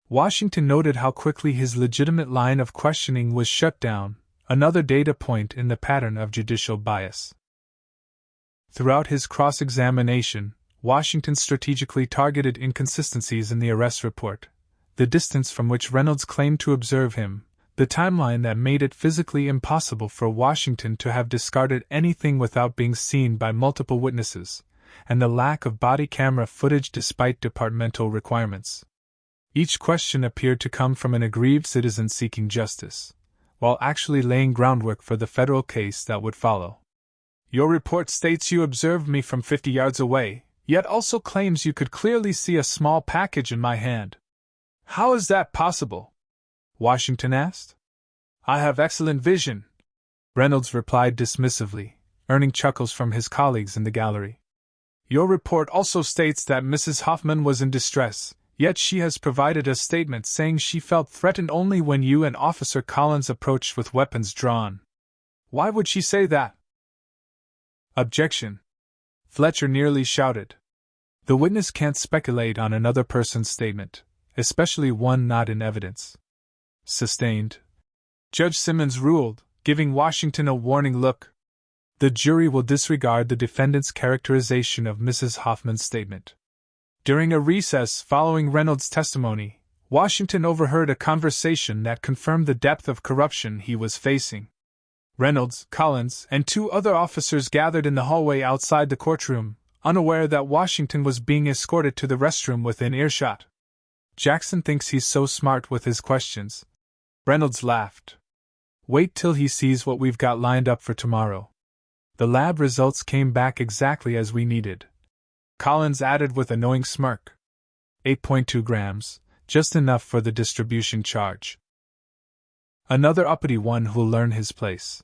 Washington noted how quickly his legitimate line of questioning was shut down, another data point in the pattern of judicial bias. Throughout his cross-examination, Washington strategically targeted inconsistencies in the arrest report, the distance from which Reynolds claimed to observe him, the timeline that made it physically impossible for Washington to have discarded anything without being seen by multiple witnesses, and the lack of body camera footage despite departmental requirements. Each question appeared to come from an aggrieved citizen seeking justice, while actually laying groundwork for the federal case that would follow. "Your report states you observed me from 50 yards away, yet also claims you could clearly see a small package in my hand. How is that possible?" Washington asked. "I have excellent vision," Reynolds replied dismissively, earning chuckles from his colleagues in the gallery. "Your report also states that Mrs. Hoffman was in distress, yet she has provided a statement saying she felt threatened only when you and Officer Collins approached with weapons drawn. Why would she say that?" "Objection!" Fletcher nearly shouted. "The witness can't speculate on another person's statement, especially one not in evidence." "Sustained," Judge Simmons ruled, giving Washington a warning look. "The jury will disregard the defendant's characterization of Mrs. Hoffman's statement." During a recess following Reynolds' testimony, Washington overheard a conversation that confirmed the depth of corruption he was facing. Reynolds, Collins, and 2 other officers gathered in the hallway outside the courtroom, unaware that Washington was being escorted to the restroom within earshot. "Jackson thinks he's so smart with his questions," Reynolds laughed. "Wait till he sees what we've got lined up for tomorrow." "The lab results came back exactly as we needed," Collins added with a knowing smirk. 8.2 grams, just enough for the distribution charge. "Another uppity one who'll learn his place,"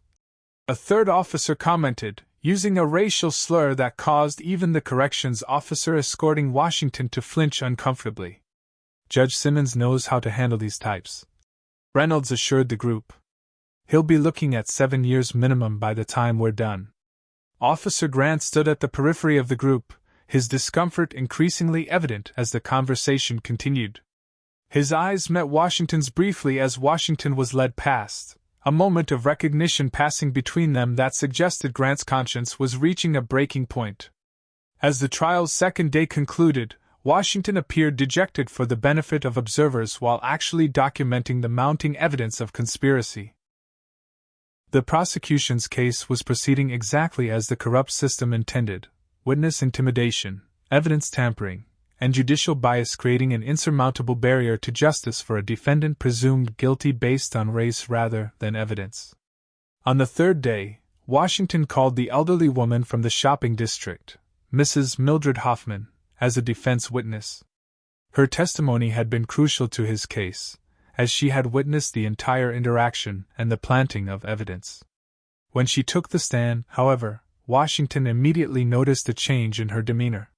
a third officer commented, using a racial slur that caused even the corrections officer escorting Washington to flinch uncomfortably. "Judge Simmons knows how to handle these types," Reynolds assured the group. "He'll be looking at 7 years minimum by the time we're done." Officer Grant stood at the periphery of the group, his discomfort increasingly evident as the conversation continued. His eyes met Washington's briefly as Washington was led past, a moment of recognition passing between them that suggested Grant's conscience was reaching a breaking point. As the trial's second day concluded, Washington appeared dejected for the benefit of observers while actually documenting the mounting evidence of conspiracy. The prosecution's case was proceeding exactly as the corrupt system intended: witness intimidation, evidence tampering, and judicial bias creating an insurmountable barrier to justice for a defendant presumed guilty based on race rather than evidence. On the third day, Washington called the elderly woman from the shopping district, Mrs. Mildred Hoffman, as a defense witness. Her testimony had been crucial to his case, as she had witnessed the entire interaction and the planting of evidence. When she took the stand, however, Washington immediately noticed a change in her demeanor.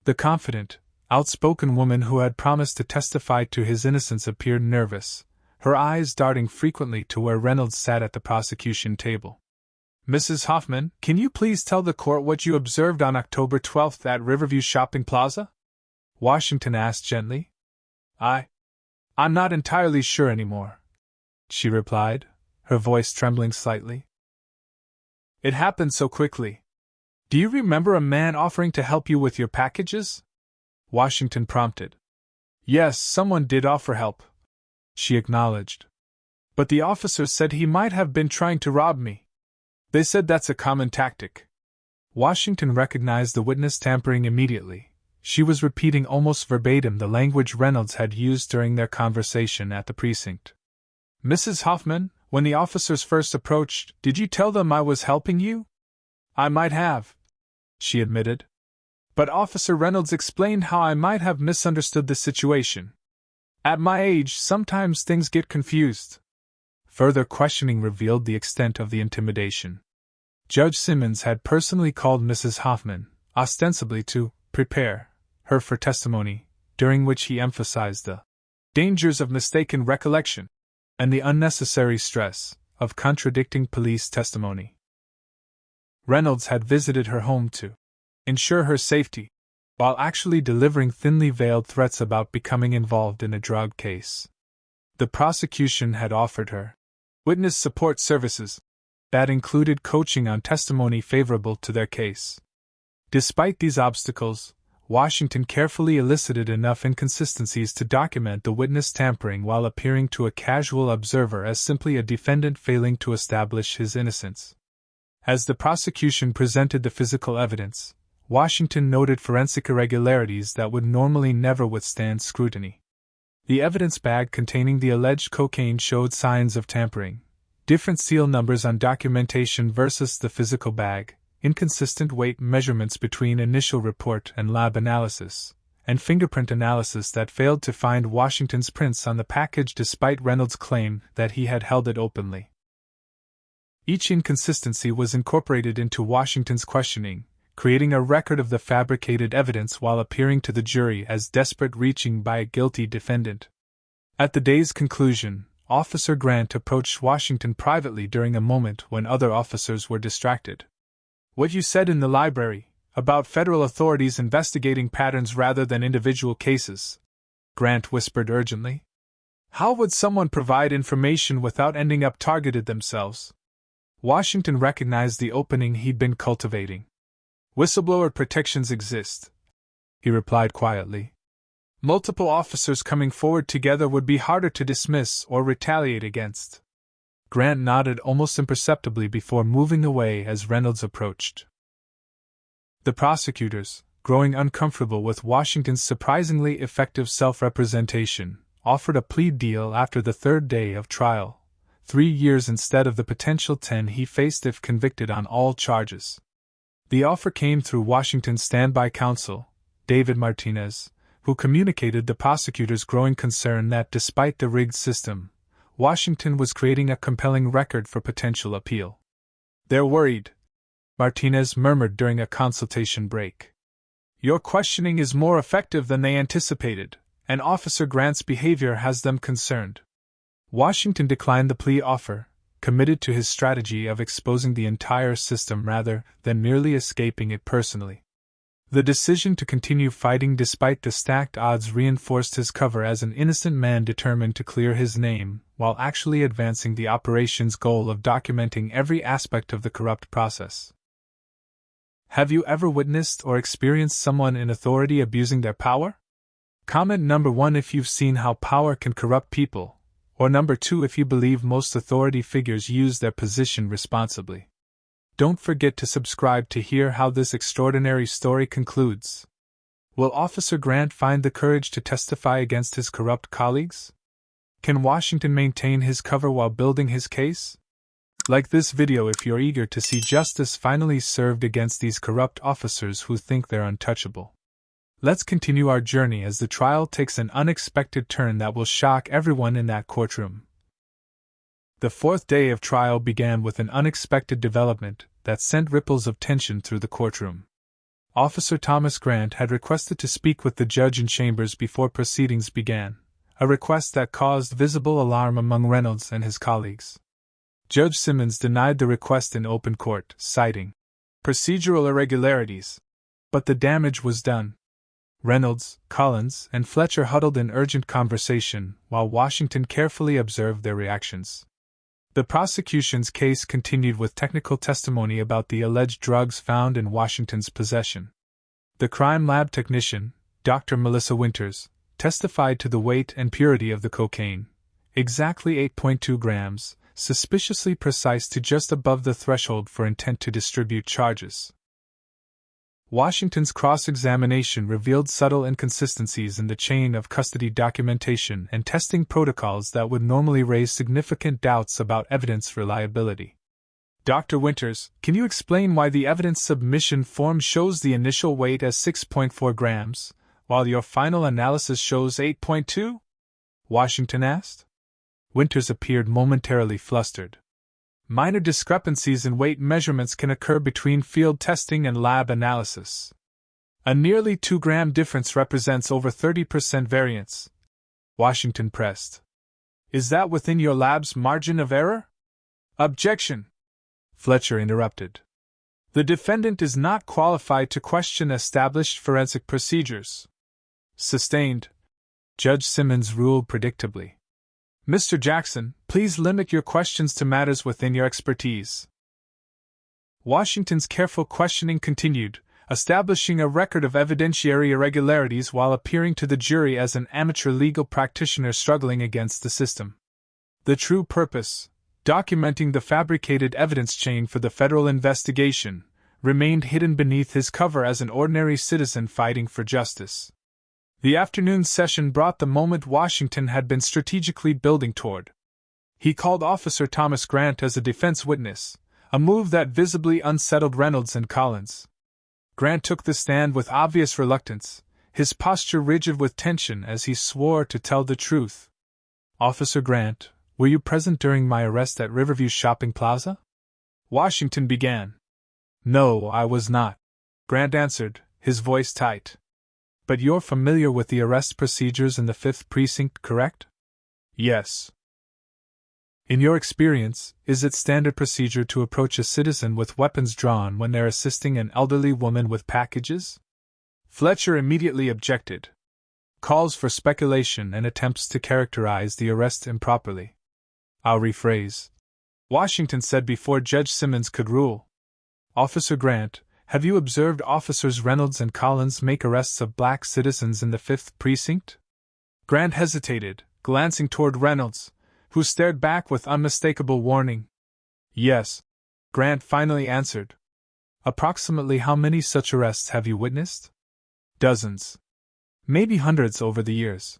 The confident, outspoken woman who had promised to testify to his innocence appeared nervous, her eyes darting frequently to where Reynolds sat at the prosecution table. "Mrs. Hoffman, can you please tell the court what you observed on October 12th at Riverview Shopping Plaza?" Washington asked gently. I'm not entirely sure anymore, she replied, her voice trembling slightly. It happened so quickly. Do you remember a man offering to help you with your packages? Washington prompted. Yes, someone did offer help, she acknowledged. But the officers said he might have been trying to rob me. They said that's a common tactic. Washington recognized the witness tampering immediately. She was repeating almost verbatim the language Reynolds had used during their conversation at the precinct. Mrs. Hoffman, when the officers first approached, did you tell them I was helping you? I might have, she admitted. But Officer Reynolds explained how I might have misunderstood the situation. At my age, sometimes things get confused. Further questioning revealed the extent of the intimidation. Judge Simmons had personally called Mrs. Hoffman, ostensibly to prepare her for testimony, during which he emphasized the dangers of mistaken recollection and the unnecessary stress of contradicting police testimony. Reynolds had visited her home to ensure her safety, while actually delivering thinly veiled threats about becoming involved in a drug case. The prosecution had offered her witness support services that included coaching on testimony favorable to their case. Despite these obstacles, Washington carefully elicited enough inconsistencies to document the witness tampering while appearing to a casual observer as simply a defendant failing to establish his innocence. As the prosecution presented the physical evidence, Washington noted forensic irregularities that would normally never withstand scrutiny. The evidence bag containing the alleged cocaine showed signs of tampering, different seal numbers on documentation versus the physical bag, inconsistent weight measurements between initial report and lab analysis, and fingerprint analysis that failed to find Washington's prints on the package despite Reynolds' claim that he had held it openly. Each inconsistency was incorporated into Washington's questioning, creating a record of the fabricated evidence while appearing to the jury as desperate reaching by a guilty defendant. At the day's conclusion, Officer Grant approached Washington privately during a moment when other officers were distracted. What you said in the library, about federal authorities investigating patterns rather than individual cases, Grant whispered urgently. How would someone provide information without ending up targeted themselves? Washington recognized the opening he'd been cultivating. Whistleblower protections exist, he replied quietly. Multiple officers coming forward together would be harder to dismiss or retaliate against. Grant nodded almost imperceptibly before moving away as Reynolds approached. The prosecutors, growing uncomfortable with Washington's surprisingly effective self-representation, offered a plea deal after the third day of trial, 3 years instead of the potential 10 he faced if convicted on all charges. The offer came through Washington's standby counsel, David Martinez, who communicated the prosecutors' growing concern that despite the rigged system, Washington was creating a compelling record for potential appeal. They're worried, Martinez murmured during a consultation break. Your questioning is more effective than they anticipated, and Officer Grant's behavior has them concerned. Washington declined the plea offer, committed to his strategy of exposing the entire system rather than merely escaping it personally. The decision to continue fighting despite the stacked odds reinforced his cover as an innocent man determined to clear his name, while actually advancing the operation's goal of documenting every aspect of the corrupt process. Have you ever witnessed or experienced someone in authority abusing their power? Comment number 1 if you've seen how power can corrupt people, or number 2 if you believe most authority figures use their position responsibly. Don't forget to subscribe to hear how this extraordinary story concludes. Will Officer Grant find the courage to testify against his corrupt colleagues? Can Washington maintain his cover while building his case? Like this video if you're eager to see justice finally served against these corrupt officers who think they're untouchable. Let's continue our journey as the trial takes an unexpected turn that will shock everyone in that courtroom. The fourth day of trial began with an unexpected development that sent ripples of tension through the courtroom. Officer Thomas Grant had requested to speak with the judge in chambers before proceedings began, a request that caused visible alarm among Reynolds and his colleagues. Judge Simmons denied the request in open court, citing procedural irregularities. But the damage was done. Reynolds, Collins, and Fletcher huddled in urgent conversation while Washington carefully observed their reactions. The prosecution's case continued with technical testimony about the alleged drugs found in Washington's possession. The crime lab technician, Dr. Melissa Winters, testified to the weight and purity of the cocaine, exactly 8.2 grams, suspiciously precise to just above the threshold for intent to distribute charges. Washington's cross-examination revealed subtle inconsistencies in the chain of custody documentation and testing protocols that would normally raise significant doubts about evidence reliability. Dr. Winters, can you explain why the evidence submission form shows the initial weight as 6.4 grams, while your final analysis shows 8.2? Washington asked. Winters appeared momentarily flustered. Minor discrepancies in weight measurements can occur between field testing and lab analysis. A nearly 2-gram difference represents over 30% variance, Washington pressed. Is that within your lab's margin of error? Objection, Fletcher interrupted. The defendant is not qualified to question established forensic procedures. Sustained, Judge Simmons ruled predictably. Mr. Jackson, please limit your questions to matters within your expertise. Washington's careful questioning continued, establishing a record of evidentiary irregularities while appearing to the jury as an amateur legal practitioner struggling against the system. The true purpose, documenting the fabricated evidence chain for the federal investigation, remained hidden beneath his cover as an ordinary citizen fighting for justice. The afternoon session brought the moment Washington had been strategically building toward. He called Officer Thomas Grant as a defense witness, a move that visibly unsettled Reynolds and Collins. Grant took the stand with obvious reluctance, his posture rigid with tension as he swore to tell the truth. Officer Grant, were you present during my arrest at Riverview Shopping Plaza? Washington began. No, I was not, Grant answered, his voice tight. But you're familiar with the arrest procedures in the 5th Precinct, correct? Yes. In your experience, is it standard procedure to approach a citizen with weapons drawn when they're assisting an elderly woman with packages? Fletcher immediately objected. Calls for speculation and attempts to characterize the arrest improperly. I'll rephrase, Washington said before Judge Simmons could rule. Officer Grant, have you observed Officers Reynolds and Collins make arrests of black citizens in the 5th Precinct? Grant hesitated, glancing toward Reynolds, who stared back with unmistakable warning. Yes, Grant finally answered. Approximately how many such arrests have you witnessed? Dozens. Maybe hundreds over the years.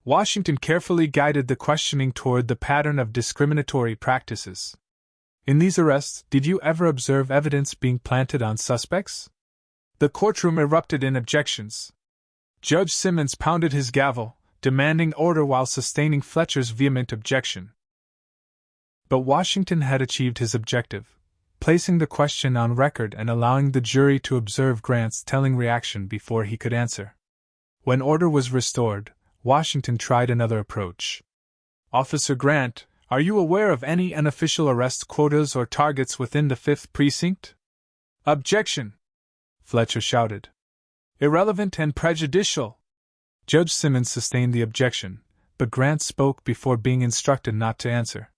Washington carefully guided the questioning toward the pattern of discriminatory practices. In these arrests, did you ever observe evidence being planted on suspects? The courtroom erupted in objections. Judge Simmons pounded his gavel, demanding order while sustaining Fletcher's vehement objection. But Washington had achieved his objective, placing the question on record and allowing the jury to observe Grant's telling reaction before he could answer. When order was restored, Washington tried another approach. Officer Grant, are you aware of any unofficial arrest quotas or targets within the 5th Precinct? Objection! Fletcher shouted. Irrelevant and prejudicial. Judge Simmons sustained the objection, but Grant spoke before being instructed not to answer.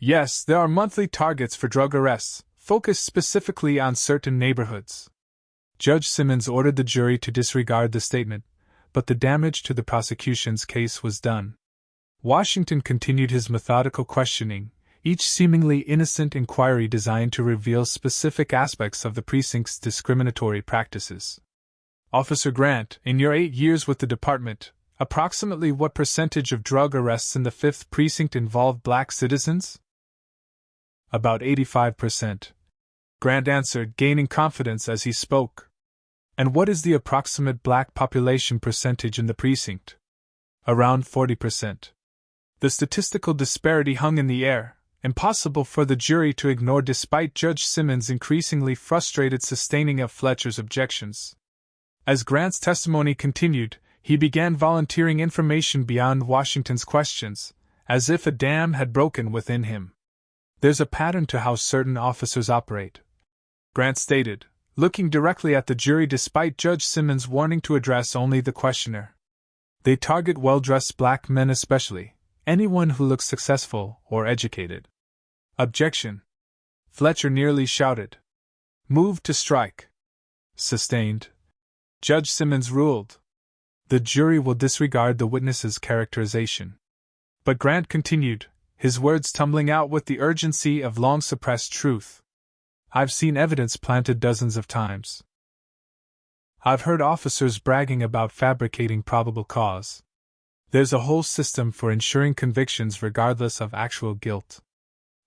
Yes, there are monthly targets for drug arrests, focused specifically on certain neighborhoods. Judge Simmons ordered the jury to disregard the statement, but the damage to the prosecution's case was done. Washington continued his methodical questioning, each seemingly innocent inquiry designed to reveal specific aspects of the precinct's discriminatory practices. Officer Grant, in your 8 years with the department, approximately what percentage of drug arrests in the 5th Precinct involve black citizens? About 85%. Grant answered, gaining confidence as he spoke. And what is the approximate black population percentage in the precinct? Around 40%. The statistical disparity hung in the air, impossible for the jury to ignore despite Judge Simmons' increasingly frustrated sustaining of Fletcher's objections. As Grant's testimony continued, he began volunteering information beyond Washington's questions, as if a dam had broken within him. There's a pattern to how certain officers operate, Grant stated, looking directly at the jury despite Judge Simmons' warning to address only the questioner. They target well-dressed black men especially, anyone who looks successful or educated. Objection. Fletcher nearly shouted. Moved to strike. Sustained. Judge Simmons ruled. The jury will disregard the witness's characterization. But Grant continued, his words tumbling out with the urgency of long-suppressed truth. I've seen evidence planted dozens of times. I've heard officers bragging about fabricating probable cause. There's a whole system for ensuring convictions regardless of actual guilt.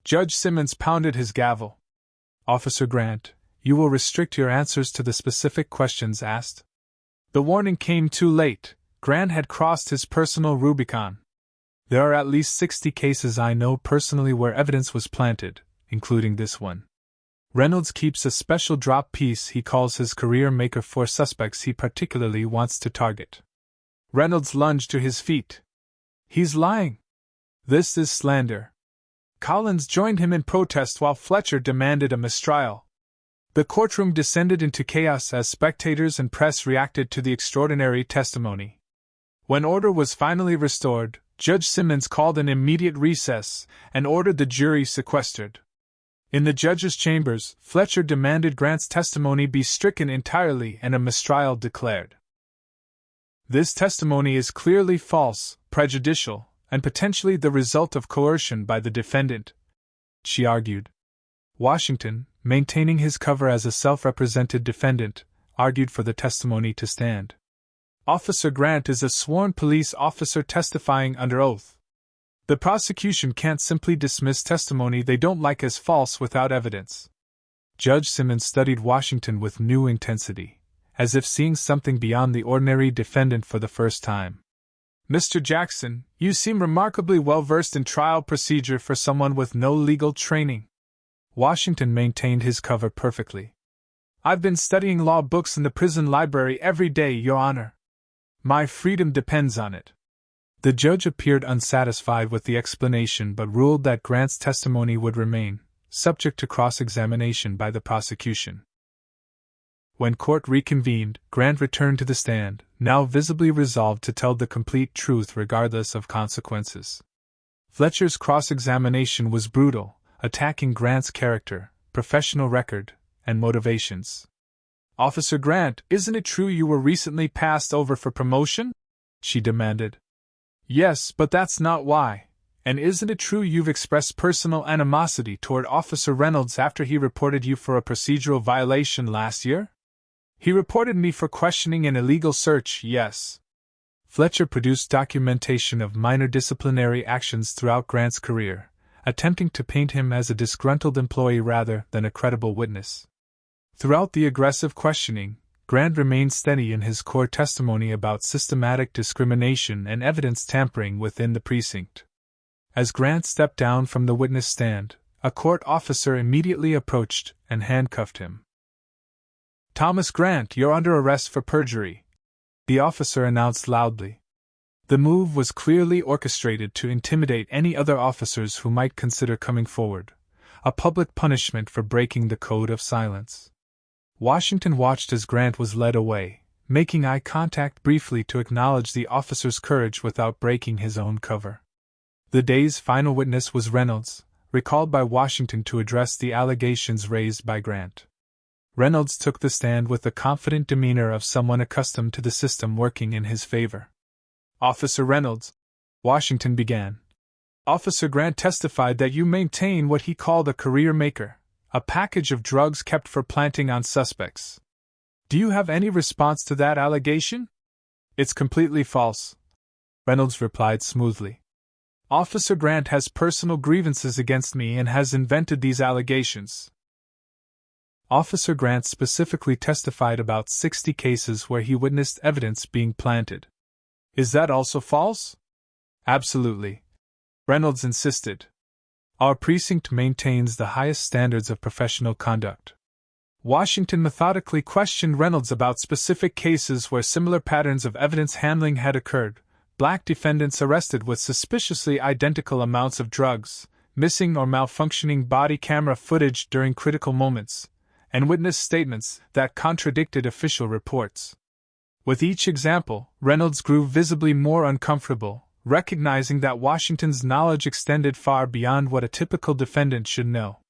Judge Simmons pounded his gavel. Officer Grant, you will restrict your answers to the specific questions asked. The warning came too late. Grant had crossed his personal Rubicon. There are at least 60 cases I know personally where evidence was planted, including this one. Reynolds keeps a special drop piece he calls his career maker for suspects he particularly wants to target. Reynolds lunged to his feet. He's lying. This is slander. Collins joined him in protest while Fletcher demanded a mistrial. The courtroom descended into chaos as spectators and press reacted to the extraordinary testimony. When order was finally restored, Judge Simmons called an immediate recess and ordered the jury sequestered. In the judge's chambers, Fletcher demanded Grant's testimony be stricken entirely and a mistrial declared. This testimony is clearly false, prejudicial, and potentially the result of coercion by the defendant, she argued. Washington, maintaining his cover as a self-represented defendant, argued for the testimony to stand. Officer Grant is a sworn police officer testifying under oath. The prosecution can't simply dismiss testimony they don't like as false without evidence. Judge Simmons studied Washington with new intensity, as if seeing something beyond the ordinary defendant for the first time. Mr. Jackson, you seem remarkably well-versed in trial procedure for someone with no legal training. Washington maintained his cover perfectly. I've been studying law books in the prison library every day, Your Honor. My freedom depends on it. The judge appeared unsatisfied with the explanation but ruled that Grant's testimony would remain, subject to cross-examination by the prosecution. When court reconvened, Grant returned to the stand, now visibly resolved to tell the complete truth regardless of consequences. Fletcher's cross-examination was brutal, attacking Grant's character, professional record, and motivations. Officer Grant, isn't it true you were recently passed over for promotion? She demanded. Yes, but that's not why. And isn't it true you've expressed personal animosity toward Officer Reynolds after he reported you for a procedural violation last year? He reported me for questioning an illegal search, yes. Fletcher produced documentation of minor disciplinary actions throughout Grant's career, attempting to paint him as a disgruntled employee rather than a credible witness. Throughout the aggressive questioning, Grant remained steady in his core testimony about systematic discrimination and evidence tampering within the precinct. As Grant stepped down from the witness stand, a court officer immediately approached and handcuffed him. Thomas Grant, you're under arrest for perjury, the officer announced loudly. The move was clearly orchestrated to intimidate any other officers who might consider coming forward, a public punishment for breaking the code of silence. Washington watched as Grant was led away, making eye contact briefly to acknowledge the officer's courage without breaking his own cover. The day's final witness was Reynolds, recalled by Washington to address the allegations raised by Grant. Reynolds took the stand with the confident demeanor of someone accustomed to the system working in his favor. Officer Reynolds, Washington began. Officer Grant testified that you maintain what he called a career maker, a package of drugs kept for planting on suspects. Do you have any response to that allegation? It's completely false, Reynolds replied smoothly. Officer Grant has personal grievances against me and has invented these allegations. Officer Grant specifically testified about 60 cases where he witnessed evidence being planted. Is that also false? Absolutely, Reynolds insisted. Our precinct maintains the highest standards of professional conduct. Washington methodically questioned Reynolds about specific cases where similar patterns of evidence handling had occurred, black defendants arrested with suspiciously identical amounts of drugs, missing or malfunctioning body camera footage during critical moments, and witness statements that contradicted official reports. With each example, Reynolds grew visibly more uncomfortable, recognizing that Washington's knowledge extended far beyond what a typical defendant should know.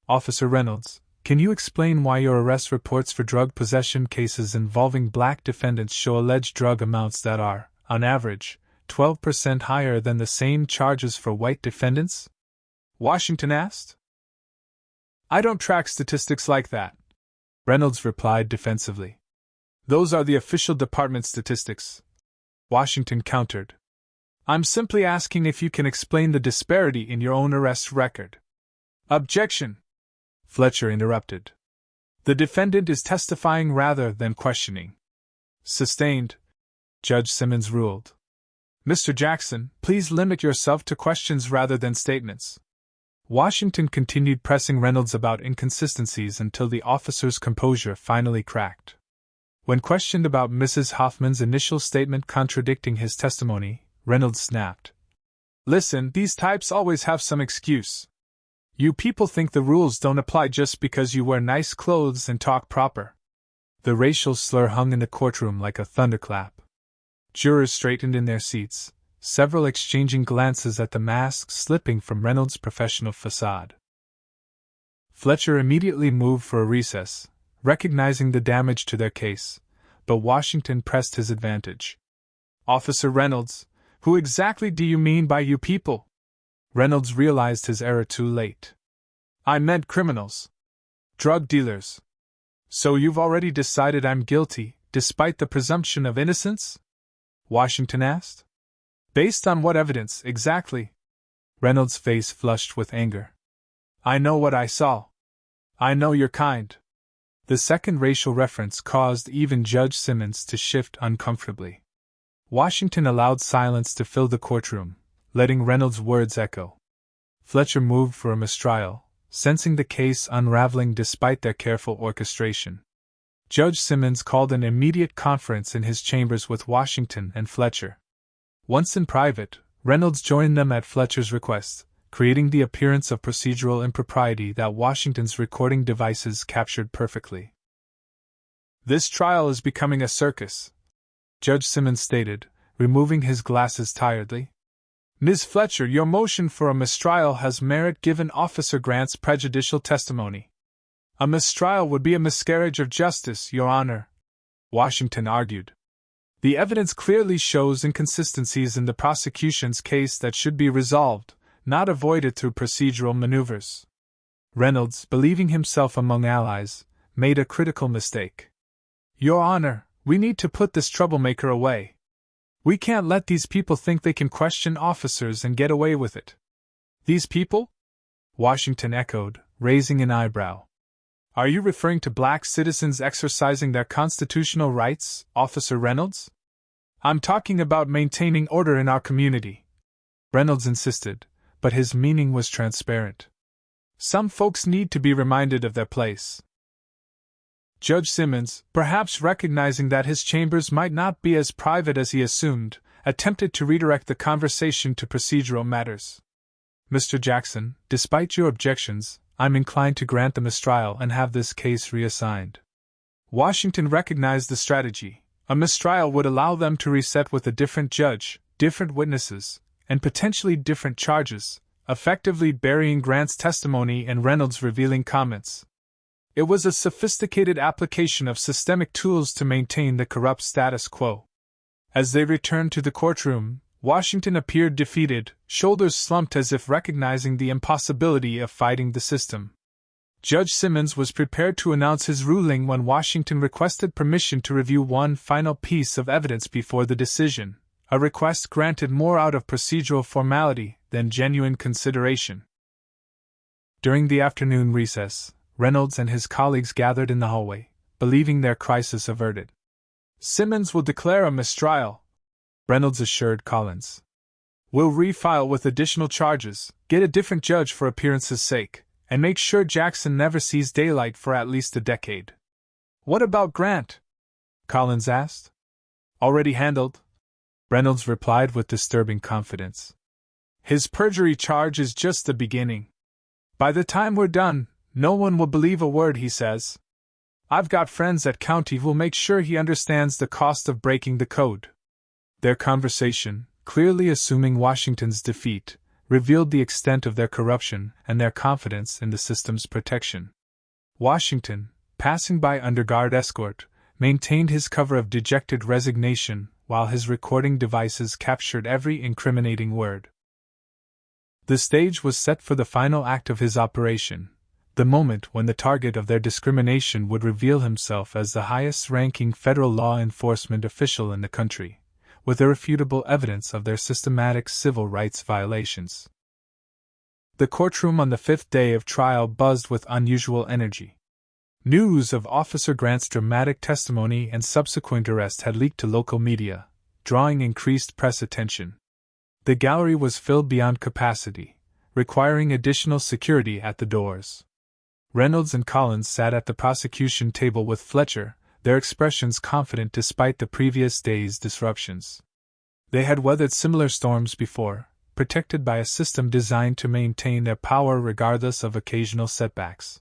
Officer Reynolds, can you explain why your arrest reports for drug possession cases involving black defendants show alleged drug amounts that are, on average, 12% higher than the same charges for white defendants? Washington asked. I don't track statistics like that, Reynolds replied defensively. Those are the official department statistics, Washington countered. I'm simply asking if you can explain the disparity in your own arrest record. Objection, Fletcher interrupted. The defendant is testifying rather than questioning. Sustained, Judge Simmons ruled. Mr. Jackson, please limit yourself to questions rather than statements. Washington continued pressing Reynolds about inconsistencies until the officer's composure finally cracked. When questioned about Mrs. Hoffman's initial statement contradicting his testimony, Reynolds snapped. Listen, these types always have some excuse. You people think the rules don't apply just because you wear nice clothes and talk proper. The racial slur hung in the courtroom like a thunderclap. Jurors straightened in their seats, several exchanging glances at the mask slipping from Reynolds' professional facade. Fletcher immediately moved for a recess, recognizing the damage to their case, but Washington pressed his advantage. Officer Reynolds, who exactly do you mean by you people? Reynolds realized his error too late. I meant criminals. Drug dealers. So you've already decided I'm guilty, despite the presumption of innocence? Washington asked. Based on what evidence, exactly? Reynolds' face flushed with anger. I know what I saw. I know your kind. The second racial reference caused even Judge Simmons to shift uncomfortably. Washington allowed silence to fill the courtroom, letting Reynolds' words echo. Fletcher moved for a mistrial, sensing the case unraveling despite their careful orchestration. Judge Simmons called an immediate conference in his chambers with Washington and Fletcher. Once in private, Reynolds joined them at Fletcher's request, creating the appearance of procedural impropriety that Washington's recording devices captured perfectly. This trial is becoming a circus, Judge Simmons stated, removing his glasses tiredly. Ms. Fletcher, your motion for a mistrial has merit given Officer Grant's prejudicial testimony. A mistrial would be a miscarriage of justice, Your Honor, Washington argued. The evidence clearly shows inconsistencies in the prosecution's case that should be resolved, not avoided through procedural maneuvers. Reynolds, believing himself among allies, made a critical mistake. Your Honor, we need to put this troublemaker away. We can't let these people think they can question officers and get away with it. These people? Washington echoed, raising an eyebrow. Are you referring to black citizens exercising their constitutional rights, Officer Reynolds? I'm talking about maintaining order in our community, Reynolds insisted, but his meaning was transparent. Some folks need to be reminded of their place. Judge Simmons, perhaps recognizing that his chambers might not be as private as he assumed, attempted to redirect the conversation to procedural matters. Mr. Jackson, despite your objections, I'm inclined to grant the mistrial and have this case reassigned. Washington recognized the strategy. A mistrial would allow them to reset with a different judge, different witnesses, and potentially different charges, effectively burying Grant's testimony and Reynolds' revealing comments. It was a sophisticated application of systemic tools to maintain the corrupt status quo. As they returned to the courtroom, Washington appeared defeated, shoulders slumped as if recognizing the impossibility of fighting the system. Judge Simmons was prepared to announce his ruling when Washington requested permission to review one final piece of evidence before the decision, a request granted more out of procedural formality than genuine consideration. During the afternoon recess, Reynolds and his colleagues gathered in the hallway, believing their crisis averted. Simmons will declare a mistrial, Reynolds assured Collins. We'll refile with additional charges, get a different judge for appearance's sake, and make sure Jackson never sees daylight for at least a decade. What about Grant? Collins asked. Already handled, Reynolds replied with disturbing confidence. His perjury charge is just the beginning. By the time we're done, No one will believe a word he says. I've got friends at county who'll make sure he understands the cost of breaking the code. Their conversation, clearly assuming Washington's defeat, revealed the extent of their corruption and their confidence in the system's protection. Washington, passing by under guard escort, maintained his cover of dejected resignation while his recording devices captured every incriminating word. The stage was set for the final act of his operation, the moment when the target of their discrimination would reveal himself as the highest-ranking federal law enforcement official in the country, with irrefutable evidence of their systematic civil rights violations. The courtroom on the fifth day of trial buzzed with unusual energy. News of Officer Grant's dramatic testimony and subsequent arrest had leaked to local media, drawing increased press attention. The gallery was filled beyond capacity, requiring additional security at the doors. Reynolds and Collins sat at the prosecution table with Fletcher, their expressions confident despite the previous day's disruptions. They had weathered similar storms before, protected by a system designed to maintain their power regardless of occasional setbacks.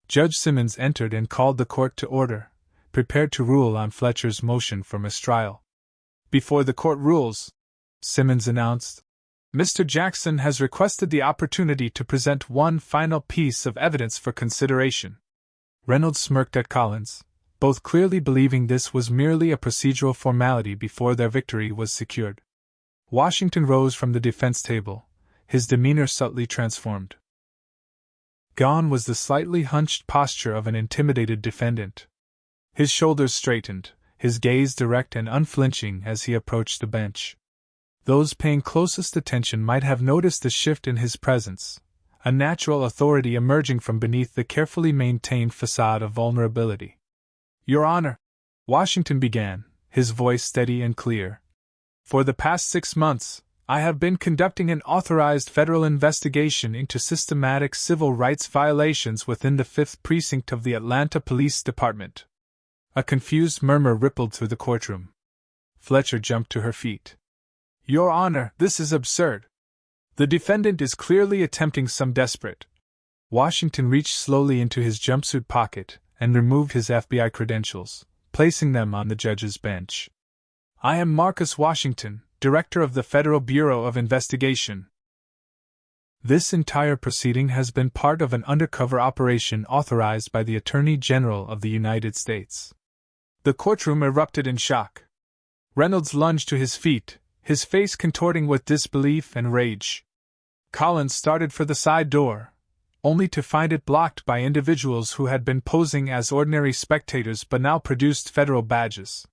Judge Simmons entered and called the court to order, prepared to rule on Fletcher's motion for mistrial. "Before the court rules," Simmons announced, "Mr. Jackson has requested the opportunity to present one final piece of evidence for consideration." Reynolds smirked at Collins, both clearly believing this was merely a procedural formality before their victory was secured. Washington rose from the defense table, his demeanor subtly transformed. Gone was the slightly hunched posture of an intimidated defendant. His shoulders straightened, his gaze direct and unflinching as he approached the bench. Those paying closest attention might have noticed the shift in his presence, a natural authority emerging from beneath the carefully maintained facade of vulnerability. "Your Honor," Washington began, his voice steady and clear, "for the past 6 months, I have been conducting an authorized federal investigation into systematic civil rights violations within the 5th Precinct of the Atlanta Police Department." A confused murmur rippled through the courtroom. Fletcher jumped to her feet. "Your Honor, this is absurd. The defendant is clearly attempting some desperate." Washington reached slowly into his jumpsuit pocket and removed his FBI credentials, placing them on the judge's bench. "I am Marcus Washington, Director of the Federal Bureau of Investigation. This entire proceeding has been part of an undercover operation authorized by the Attorney General of the United States." The courtroom erupted in shock. Reynolds lunged to his feet, his face contorting with disbelief and rage. Collins started for the side door, only to find it blocked by individuals who had been posing as ordinary spectators but now produced federal badges.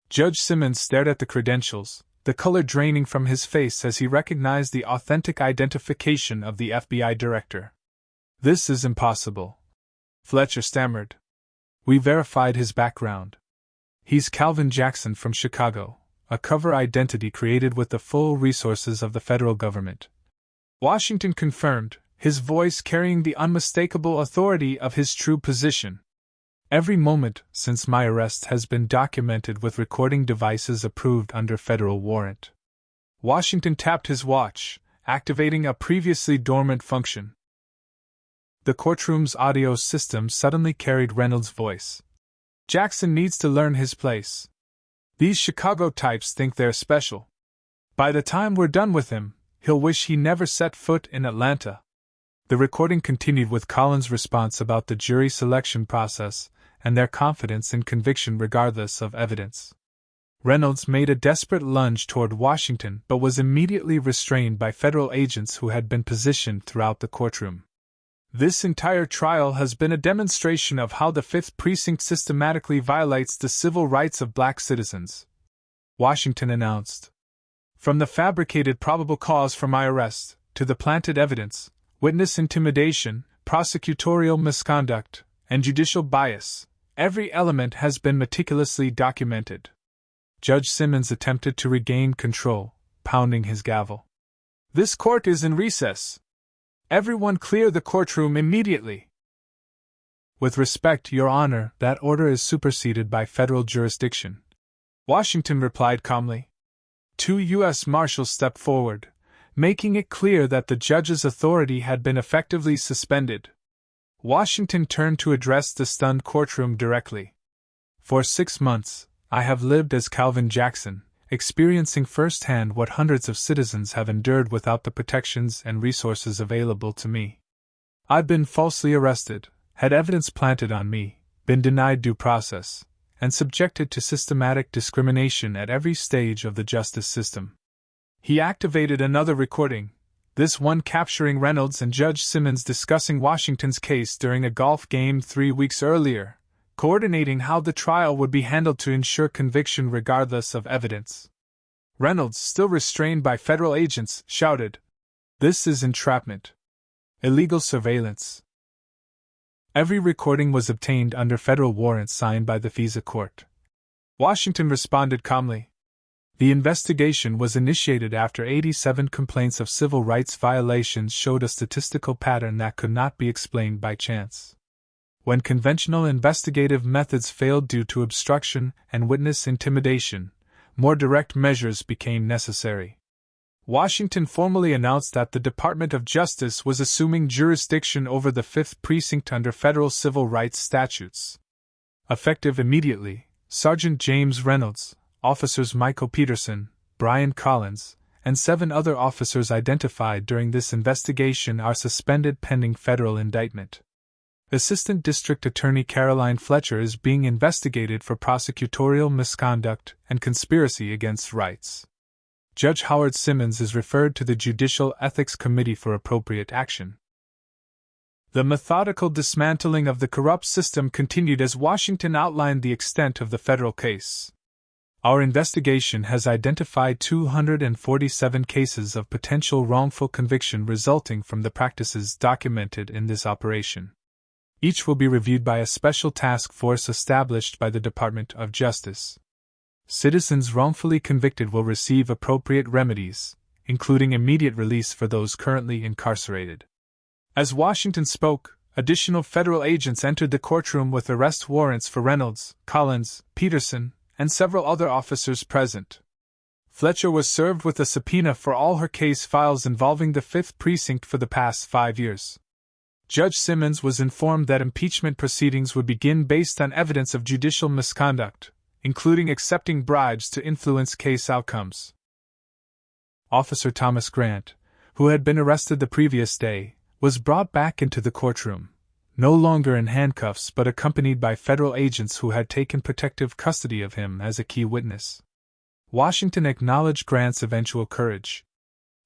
Judge Simmons stared at the credentials, the color draining from his face as he recognized the authentic identification of the FBI director. "This is impossible," Fletcher stammered. "We verified his background. He's Calvin Jackson from Chicago, a cover identity created with the full resources of the federal government." Washington confirmed, his voice carrying the unmistakable authority of his true position. "Every moment since my arrest has been documented with recording devices approved under federal warrant." Washington tapped his watch, activating a previously dormant function. The courtroom's audio system suddenly carried Reynolds' voice. "Jackson needs to learn his place. These Chicago types think they're special. By the time we're done with him, he'll wish he never set foot in Atlanta." The recording continued with Collins' response about the jury selection process and their confidence in conviction regardless of evidence. Reynolds made a desperate lunge toward Washington but was immediately restrained by federal agents who had been positioned throughout the courtroom. "This entire trial has been a demonstration of how the 5th Precinct systematically violates the civil rights of black citizens," Washington announced. "From the fabricated probable cause for my arrest, to the planted evidence, witness intimidation, prosecutorial misconduct, and judicial bias, every element has been meticulously documented." Judge Simmons attempted to regain control, pounding his gavel. "This court is in recess. Everyone clear the courtroom immediately." "With respect, Your Honor, that order is superseded by federal jurisdiction," Washington replied calmly. 2 U.S. Marshals stepped forward, making it clear that the judge's authority had been effectively suspended. Washington turned to address the stunned courtroom directly. For 6 months, I have lived as Calvin Jackson, experiencing firsthand what hundreds of citizens have endured without the protections and resources available to me. I've been falsely arrested, had evidence planted on me, been denied due process, and subjected to systematic discrimination at every stage of the justice system. He activated another recording, this one capturing Reynolds and Judge Simmons discussing Washington's case during a golf game 3 weeks earlier, coordinating how the trial would be handled to ensure conviction regardless of evidence. Reynolds, still restrained by federal agents, shouted, "This is entrapment. Illegal surveillance." Every recording was obtained under federal warrants signed by the FISA court. Washington responded calmly. The investigation was initiated after 87 complaints of civil rights violations showed a statistical pattern that could not be explained by chance. When conventional investigative methods failed due to obstruction and witness intimidation, more direct measures became necessary. Washington formally announced that the Department of Justice was assuming jurisdiction over the 5th Precinct under federal civil rights statutes. Effective immediately, Sergeant James Reynolds, Officers Michael Peterson, Brian Collins, and 7 other officers identified during this investigation are suspended pending federal indictment. Assistant District Attorney Caroline Fletcher is being investigated for prosecutorial misconduct and conspiracy against rights. Judge Howard Simmons is referred to the Judicial Ethics Committee for appropriate action. The methodical dismantling of the corrupt system continued as Washington outlined the extent of the federal case. Our investigation has identified 247 cases of potential wrongful conviction resulting from the practices documented in this operation. Each will be reviewed by a special task force established by the Department of Justice. Citizens wrongfully convicted will receive appropriate remedies, including immediate release for those currently incarcerated. As Washington spoke, additional federal agents entered the courtroom with arrest warrants for Reynolds, Collins, Peterson, and several other officers present. Fletcher was served with a subpoena for all her case files involving the 5th Precinct for the past 5 years. Judge Simmons was informed that impeachment proceedings would begin based on evidence of judicial misconduct, including accepting bribes to influence case outcomes. Officer Thomas Grant, who had been arrested the previous day, was brought back into the courtroom, no longer in handcuffs but accompanied by federal agents who had taken protective custody of him as a key witness. Washington acknowledged Grant's eventual courage.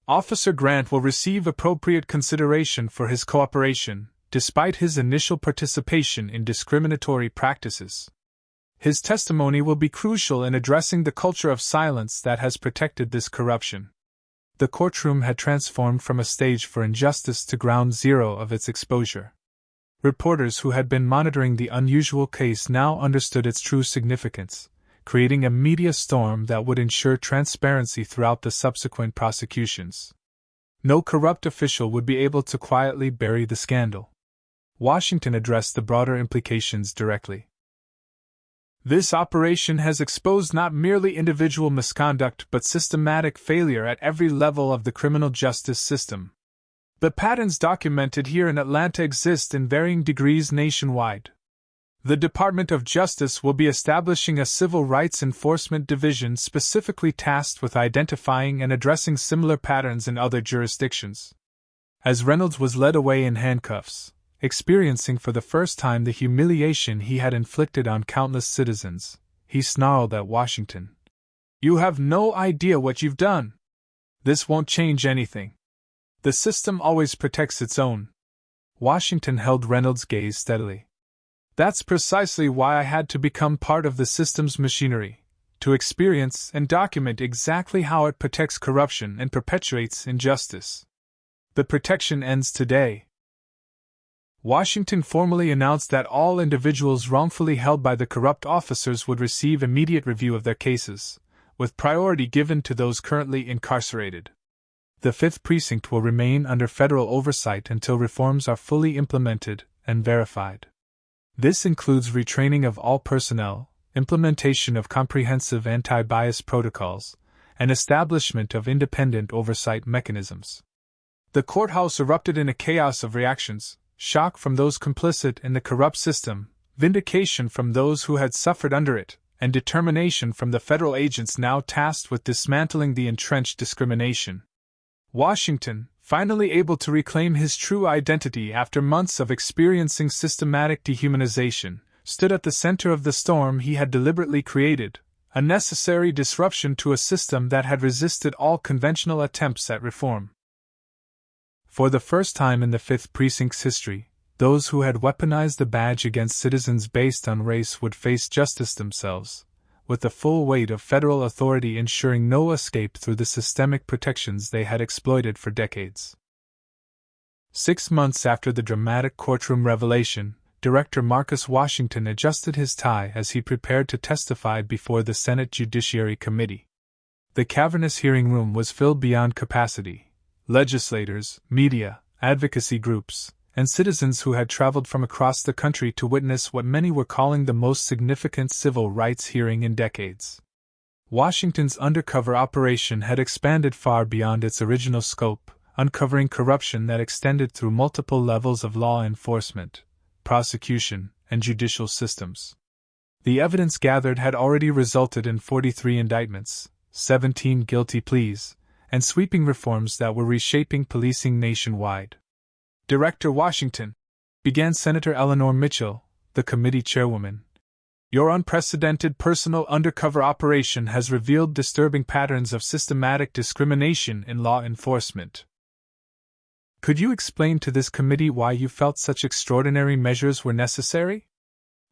Officer Grant will receive appropriate consideration for his cooperation, despite his initial participation in discriminatory practices. His testimony will be crucial in addressing the culture of silence that has protected this corruption. The courtroom had transformed from a stage for injustice to ground zero of its exposure. Reporters who had been monitoring the unusual case now understood its true significance, creating a media storm that would ensure transparency throughout the subsequent prosecutions. No corrupt official would be able to quietly bury the scandal. Washington addressed the broader implications directly. This operation has exposed not merely individual misconduct but systematic failure at every level of the criminal justice system. The patterns documented here in Atlanta exist in varying degrees nationwide. The Department of Justice will be establishing a civil rights enforcement division specifically tasked with identifying and addressing similar patterns in other jurisdictions. As Reynolds was led away in handcuffs, experiencing for the first time the humiliation he had inflicted on countless citizens, he snarled at Washington. "You have no idea what you've done. This won't change anything. The system always protects its own." Washington held Reynolds' gaze steadily. "That's precisely why I had to become part of the system's machinery, to experience and document exactly how it protects corruption and perpetuates injustice. The protection ends today." Washington formally announced that all individuals wrongfully held by the corrupt officers would receive immediate review of their cases, with priority given to those currently incarcerated. The 5th Precinct will remain under federal oversight until reforms are fully implemented and verified. This includes retraining of all personnel, implementation of comprehensive anti-bias protocols, and establishment of independent oversight mechanisms. The courthouse erupted in a chaos of reactions, shock from those complicit in the corrupt system, vindication from those who had suffered under it, and determination from the federal agents now tasked with dismantling the entrenched discrimination. Washington, finally able to reclaim his true identity after months of experiencing systematic dehumanization, stood at the center of the storm he had deliberately created, a necessary disruption to a system that had resisted all conventional attempts at reform. For the first time in the 5th Precinct's history, those who had weaponized the badge against citizens based on race would face justice themselves, with the full weight of federal authority ensuring no escape through the systemic protections they had exploited for decades. 6 months after the dramatic courtroom revelation, Director Marcus Washington adjusted his tie as he prepared to testify before the Senate Judiciary Committee. The cavernous hearing room was filled beyond capacity. Legislators, media, advocacy groups, and citizens who had traveled from across the country to witness what many were calling the most significant civil rights hearing in decades. Washington's undercover operation had expanded far beyond its original scope, uncovering corruption that extended through multiple levels of law enforcement, prosecution, and judicial systems. The evidence gathered had already resulted in 43 indictments, 17 guilty pleas, and sweeping reforms that were reshaping policing nationwide. Director Washington, began Senator Eleanor Mitchell, the committee chairwoman, your unprecedented personal undercover operation has revealed disturbing patterns of systematic discrimination in law enforcement. Could you explain to this committee why you felt such extraordinary measures were necessary?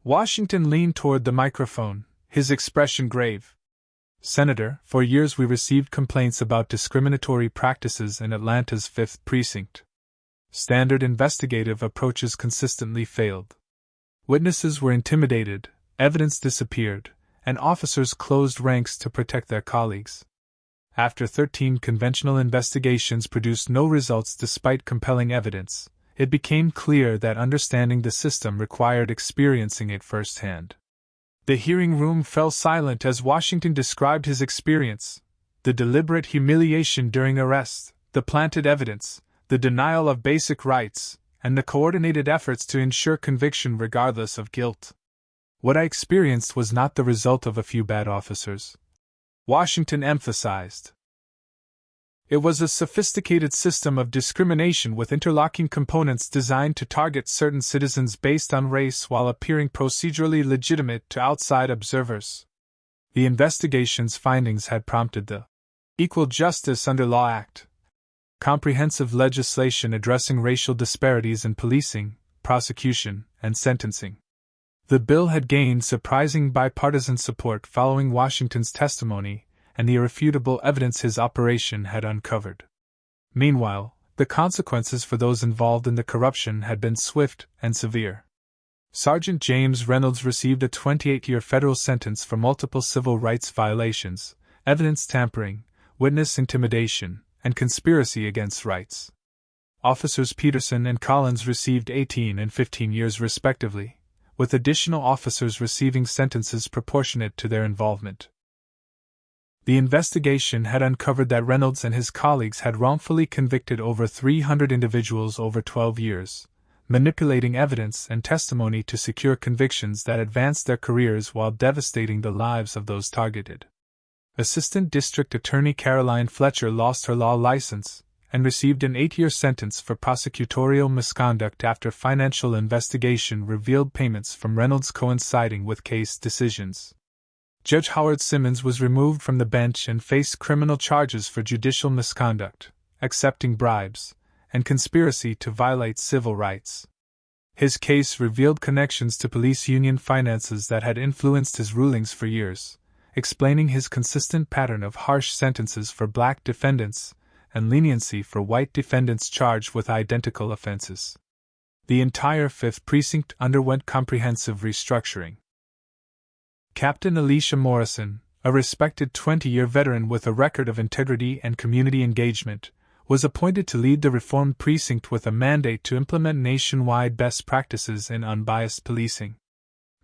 Washington leaned toward the microphone, his expression grave. Senator, for years we received complaints about discriminatory practices in Atlanta's 5th Precinct. Standard investigative approaches consistently failed. Witnesses were intimidated, evidence disappeared, and officers closed ranks to protect their colleagues. After 13 conventional investigations produced no results despite compelling evidence, it became clear that understanding the system required experiencing it firsthand. The hearing room fell silent as Washington described his experience: the deliberate humiliation during arrest, the planted evidence, the denial of basic rights, and the coordinated efforts to ensure conviction regardless of guilt. What I experienced was not the result of a few bad officers, Washington emphasized. It was a sophisticated system of discrimination with interlocking components designed to target certain citizens based on race while appearing procedurally legitimate to outside observers. The investigation's findings had prompted the Equal Justice Under Law Act, comprehensive legislation addressing racial disparities in policing, prosecution, and sentencing. The bill had gained surprising bipartisan support following Washington's testimony and the irrefutable evidence his operation had uncovered. Meanwhile, the consequences for those involved in the corruption had been swift and severe. Sergeant James Reynolds received a 28-year federal sentence for multiple civil rights violations, evidence tampering, witness intimidation, and conspiracy against rights. Officers Peterson and Collins received 18 and 15 years respectively, with additional officers receiving sentences proportionate to their involvement. The investigation had uncovered that Reynolds and his colleagues had wrongfully convicted over 300 individuals over 12 years, manipulating evidence and testimony to secure convictions that advanced their careers while devastating the lives of those targeted. Assistant District Attorney Caroline Fletcher lost her law license and received an 8-year sentence for prosecutorial misconduct after financial investigation revealed payments from Reynolds coinciding with case decisions. Judge Howard Simmons was removed from the bench and faced criminal charges for judicial misconduct, accepting bribes, and conspiracy to violate civil rights. His case revealed connections to police union finances that had influenced his rulings for years, explaining his consistent pattern of harsh sentences for black defendants and leniency for white defendants charged with identical offenses. The entire 5th Precinct underwent comprehensive restructuring. Captain Alicia Morrison, a respected 20-year veteran with a record of integrity and community engagement, was appointed to lead the reformed precinct with a mandate to implement nationwide best practices in unbiased policing.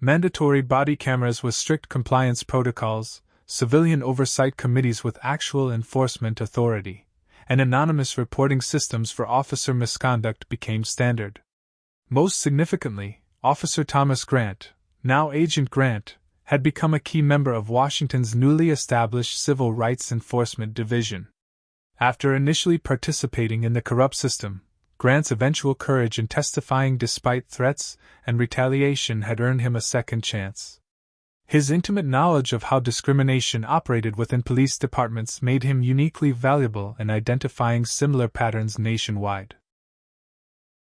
Mandatory body cameras with strict compliance protocols, civilian oversight committees with actual enforcement authority, and anonymous reporting systems for officer misconduct became standard. Most significantly, Officer Thomas Grant, now Agent Grant, had become a key member of Washington's newly established Civil Rights Enforcement Division. After initially participating in the corrupt system, Grant's eventual courage in testifying despite threats and retaliation had earned him a second chance. His intimate knowledge of how discrimination operated within police departments made him uniquely valuable in identifying similar patterns nationwide.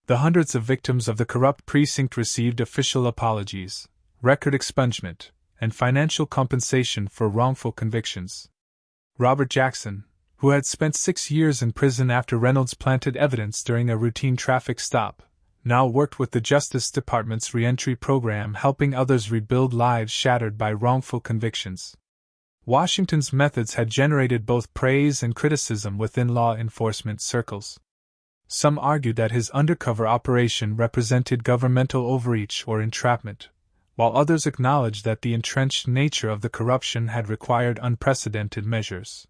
The hundreds of victims of the corrupt precinct received official apologies, record expungement, and financial compensation for wrongful convictions. Robert Jackson, who had spent 6 years in prison after Reynolds planted evidence during a routine traffic stop, now worked with the Justice Department's reentry program, helping others rebuild lives shattered by wrongful convictions. Washington's methods had generated both praise and criticism within law enforcement circles. Some argued that his undercover operation represented governmental overreach or entrapment, while others acknowledged that the entrenched nature of the corruption had required unprecedented measures.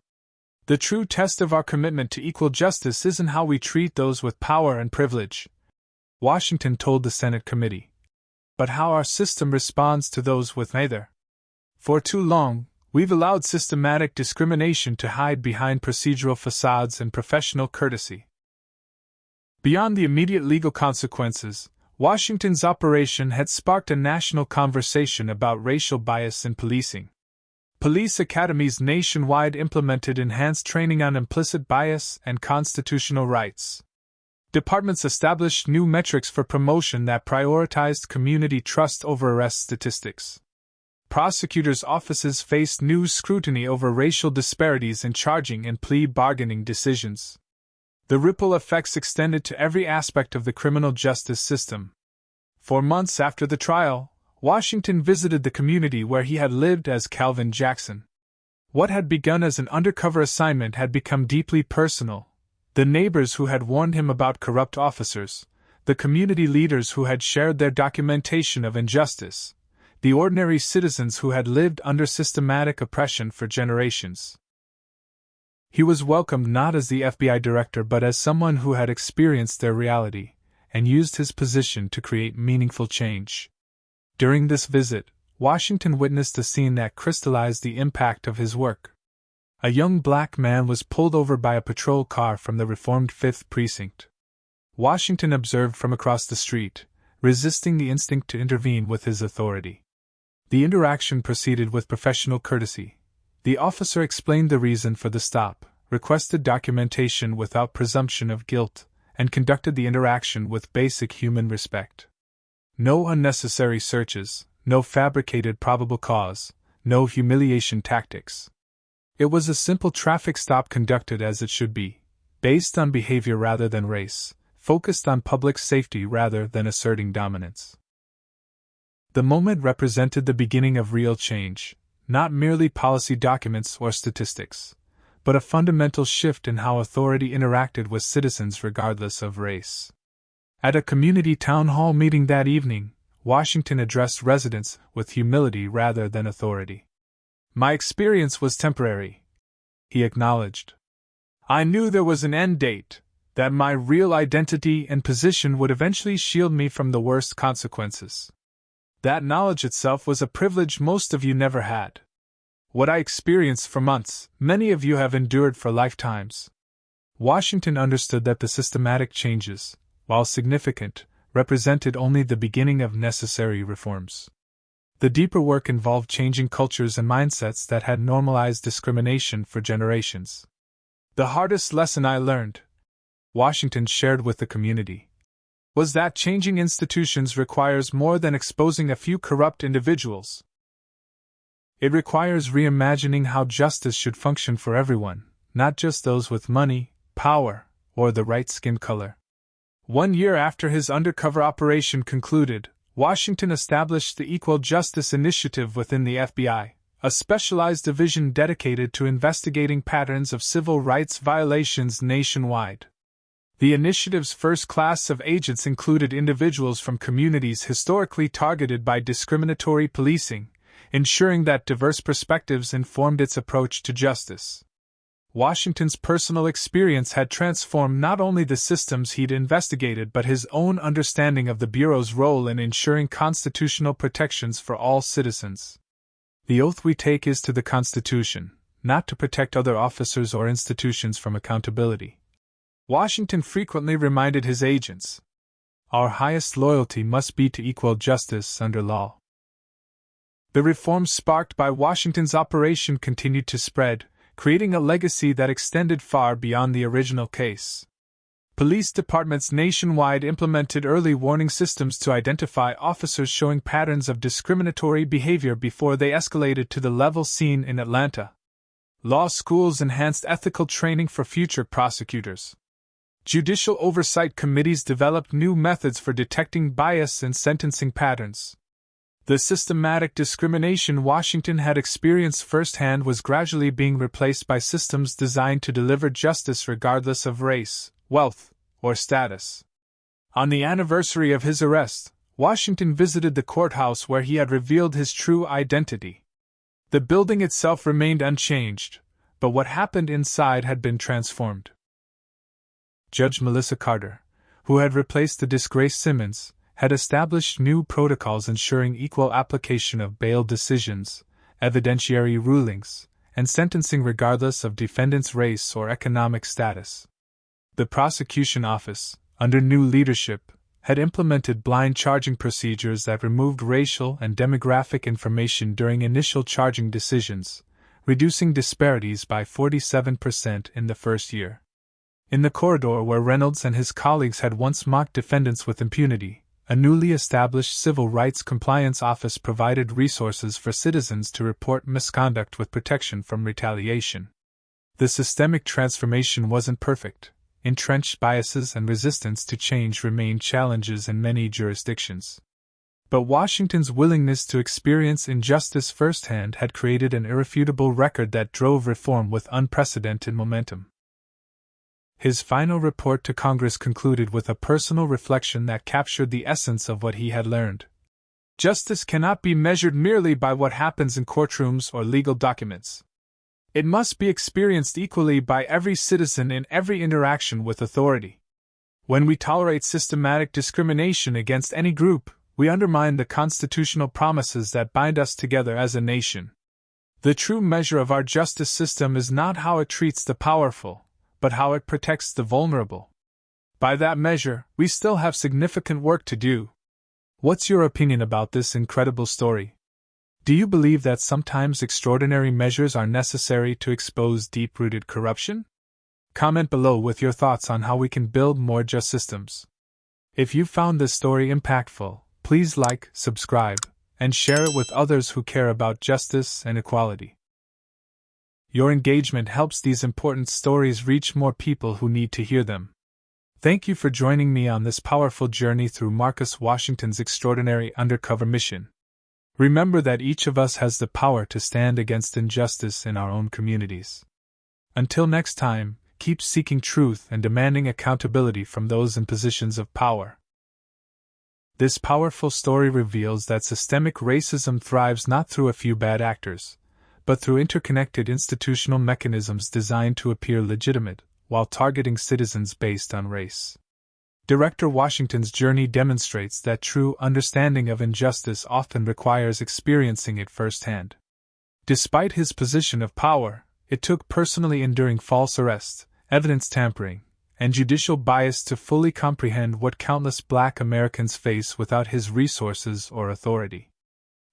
The true test of our commitment to equal justice isn't how we treat those with power and privilege, Washington told the Senate committee, but how our system responds to those with neither. For too long, we've allowed systematic discrimination to hide behind procedural facades and professional courtesy. Beyond the immediate legal consequences, Washington's operation had sparked a national conversation about racial bias in policing. Police academies nationwide implemented enhanced training on implicit bias and constitutional rights. Departments established new metrics for promotion that prioritized community trust over arrest statistics. Prosecutors' offices faced new scrutiny over racial disparities in charging and plea bargaining decisions. The ripple effects extended to every aspect of the criminal justice system. For months after the trial, Washington visited the community where he had lived as Calvin Jackson. What had begun as an undercover assignment had become deeply personal. The neighbors who had warned him about corrupt officers, the community leaders who had shared their documentation of injustice, the ordinary citizens who had lived under systematic oppression for generations. He was welcomed not as the FBI director but as someone who had experienced their reality and used his position to create meaningful change. During this visit, Washington witnessed a scene that crystallized the impact of his work. A young black man was pulled over by a patrol car from the reformed 5th Precinct. Washington observed from across the street, resisting the instinct to intervene with his authority. The interaction proceeded with professional courtesy. The officer explained the reason for the stop, requested documentation without presumption of guilt, and conducted the interaction with basic human respect. No unnecessary searches, no fabricated probable cause, no humiliation tactics. It was a simple traffic stop conducted as it should be, based on behavior rather than race, focused on public safety rather than asserting dominance. The moment represented the beginning of real change. Not merely policy documents or statistics, but a fundamental shift in how authority interacted with citizens regardless of race. At a community town hall meeting that evening, Washington addressed residents with humility rather than authority. "My experience was temporary," he acknowledged. "I knew there was an end date, that my real identity and position would eventually shield me from the worst consequences. That knowledge itself was a privilege most of you never had. What I experienced for months, many of you have endured for lifetimes." Washington understood that the systematic changes, while significant, represented only the beginning of necessary reforms. The deeper work involved changing cultures and mindsets that had normalized discrimination for generations. "The hardest lesson I learned," Washington shared with the community, "was that changing institutions requires more than exposing a few corrupt individuals. It requires reimagining how justice should function for everyone, not just those with money, power, or the right skin color." 1 year after his undercover operation concluded, Washington established the Equal Justice Initiative within the FBI, a specialized division dedicated to investigating patterns of civil rights violations nationwide. The initiative's first class of agents included individuals from communities historically targeted by discriminatory policing, ensuring that diverse perspectives informed its approach to justice. Washington's personal experience had transformed not only the systems he'd investigated but his own understanding of the Bureau's role in ensuring constitutional protections for all citizens. The oath we take is to the Constitution, not to protect other officers or institutions from accountability. Washington frequently reminded his agents, "Our highest loyalty must be to equal justice under law." The reforms sparked by Washington's operation continued to spread, creating a legacy that extended far beyond the original case. Police departments nationwide implemented early warning systems to identify officers showing patterns of discriminatory behavior before they escalated to the level seen in Atlanta. Law schools enhanced ethical training for future prosecutors. Judicial oversight committees developed new methods for detecting bias and sentencing patterns. The systematic discrimination Washington had experienced firsthand was gradually being replaced by systems designed to deliver justice regardless of race, wealth, or status. On the anniversary of his arrest, Washington visited the courthouse where he had revealed his true identity. The building itself remained unchanged, but what happened inside had been transformed. Judge Melissa Carter, who had replaced the disgraced Simmons, had established new protocols ensuring equal application of bail decisions, evidentiary rulings, and sentencing regardless of defendant's race or economic status. The prosecution office, under new leadership, had implemented blind charging procedures that removed racial and demographic information during initial charging decisions, reducing disparities by 47% in the first year. In the corridor where Reynolds and his colleagues had once mocked defendants with impunity, a newly established Civil Rights Compliance Office provided resources for citizens to report misconduct with protection from retaliation. The systemic transformation wasn't perfect. Entrenched biases and resistance to change remained challenges in many jurisdictions. But Washington's willingness to experience injustice firsthand had created an irrefutable record that drove reform with unprecedented momentum. His final report to Congress concluded with a personal reflection that captured the essence of what he had learned. Justice cannot be measured merely by what happens in courtrooms or legal documents. It must be experienced equally by every citizen in every interaction with authority. When we tolerate systematic discrimination against any group, we undermine the constitutional promises that bind us together as a nation. The true measure of our justice system is not how it treats the powerful, but how it protects the vulnerable. By that measure, we still have significant work to do. What's your opinion about this incredible story? Do you believe that sometimes extraordinary measures are necessary to expose deep-rooted corruption? Comment below with your thoughts on how we can build more just systems. If you found this story impactful, please like, subscribe, and share it with others who care about justice and equality. Your engagement helps these important stories reach more people who need to hear them. Thank you for joining me on this powerful journey through Marcus Washington's extraordinary undercover mission. Remember that each of us has the power to stand against injustice in our own communities. Until next time, keep seeking truth and demanding accountability from those in positions of power. This powerful story reveals that systemic racism thrives not through a few bad actors, but through interconnected institutional mechanisms designed to appear legitimate, while targeting citizens based on race. Director Washington's journey demonstrates that true understanding of injustice often requires experiencing it firsthand. Despite his position of power, it took personally enduring false arrest, evidence tampering, and judicial bias to fully comprehend what countless Black Americans face without his resources or authority.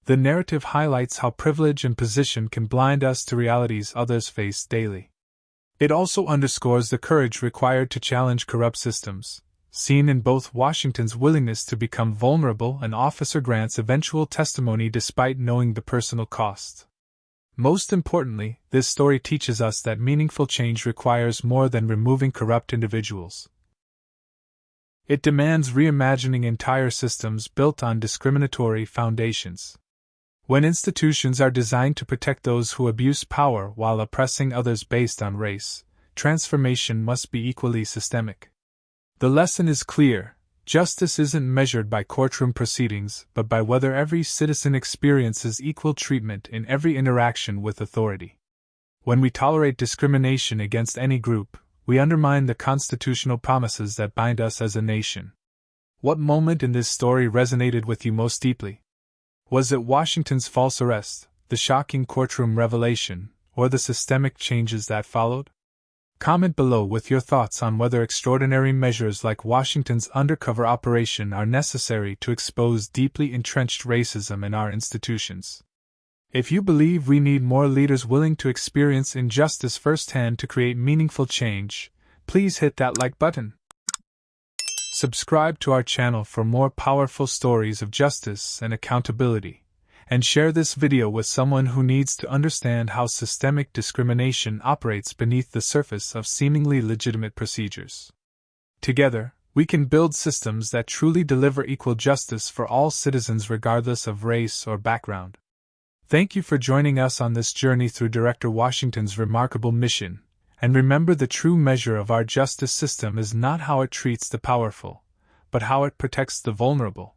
The narrative highlights how privilege and position can blind us to realities others face daily. It also underscores the courage required to challenge corrupt systems, seen in both Washington's willingness to become vulnerable and Officer Grant's eventual testimony despite knowing the personal cost. Most importantly, this story teaches us that meaningful change requires more than removing corrupt individuals. It demands reimagining entire systems built on discriminatory foundations. When institutions are designed to protect those who abuse power while oppressing others based on race, transformation must be equally systemic. The lesson is clear: justice isn't measured by courtroom proceedings, but by whether every citizen experiences equal treatment in every interaction with authority. When we tolerate discrimination against any group, we undermine the constitutional promises that bind us as a nation. What moment in this story resonated with you most deeply? Was it Washington's false arrest, the shocking courtroom revelation, or the systemic changes that followed? Comment below with your thoughts on whether extraordinary measures like Washington's undercover operation are necessary to expose deeply entrenched racism in our institutions. If you believe we need more leaders willing to experience injustice firsthand to create meaningful change, please hit that like button. Subscribe to our channel for more powerful stories of justice and accountability, and share this video with someone who needs to understand how systemic discrimination operates beneath the surface of seemingly legitimate procedures. Together, we can build systems that truly deliver equal justice for all citizens regardless of race or background. Thank you for joining us on this journey through Director Washington's remarkable mission. And remember, the true measure of our justice system is not how it treats the powerful, but how it protects the vulnerable.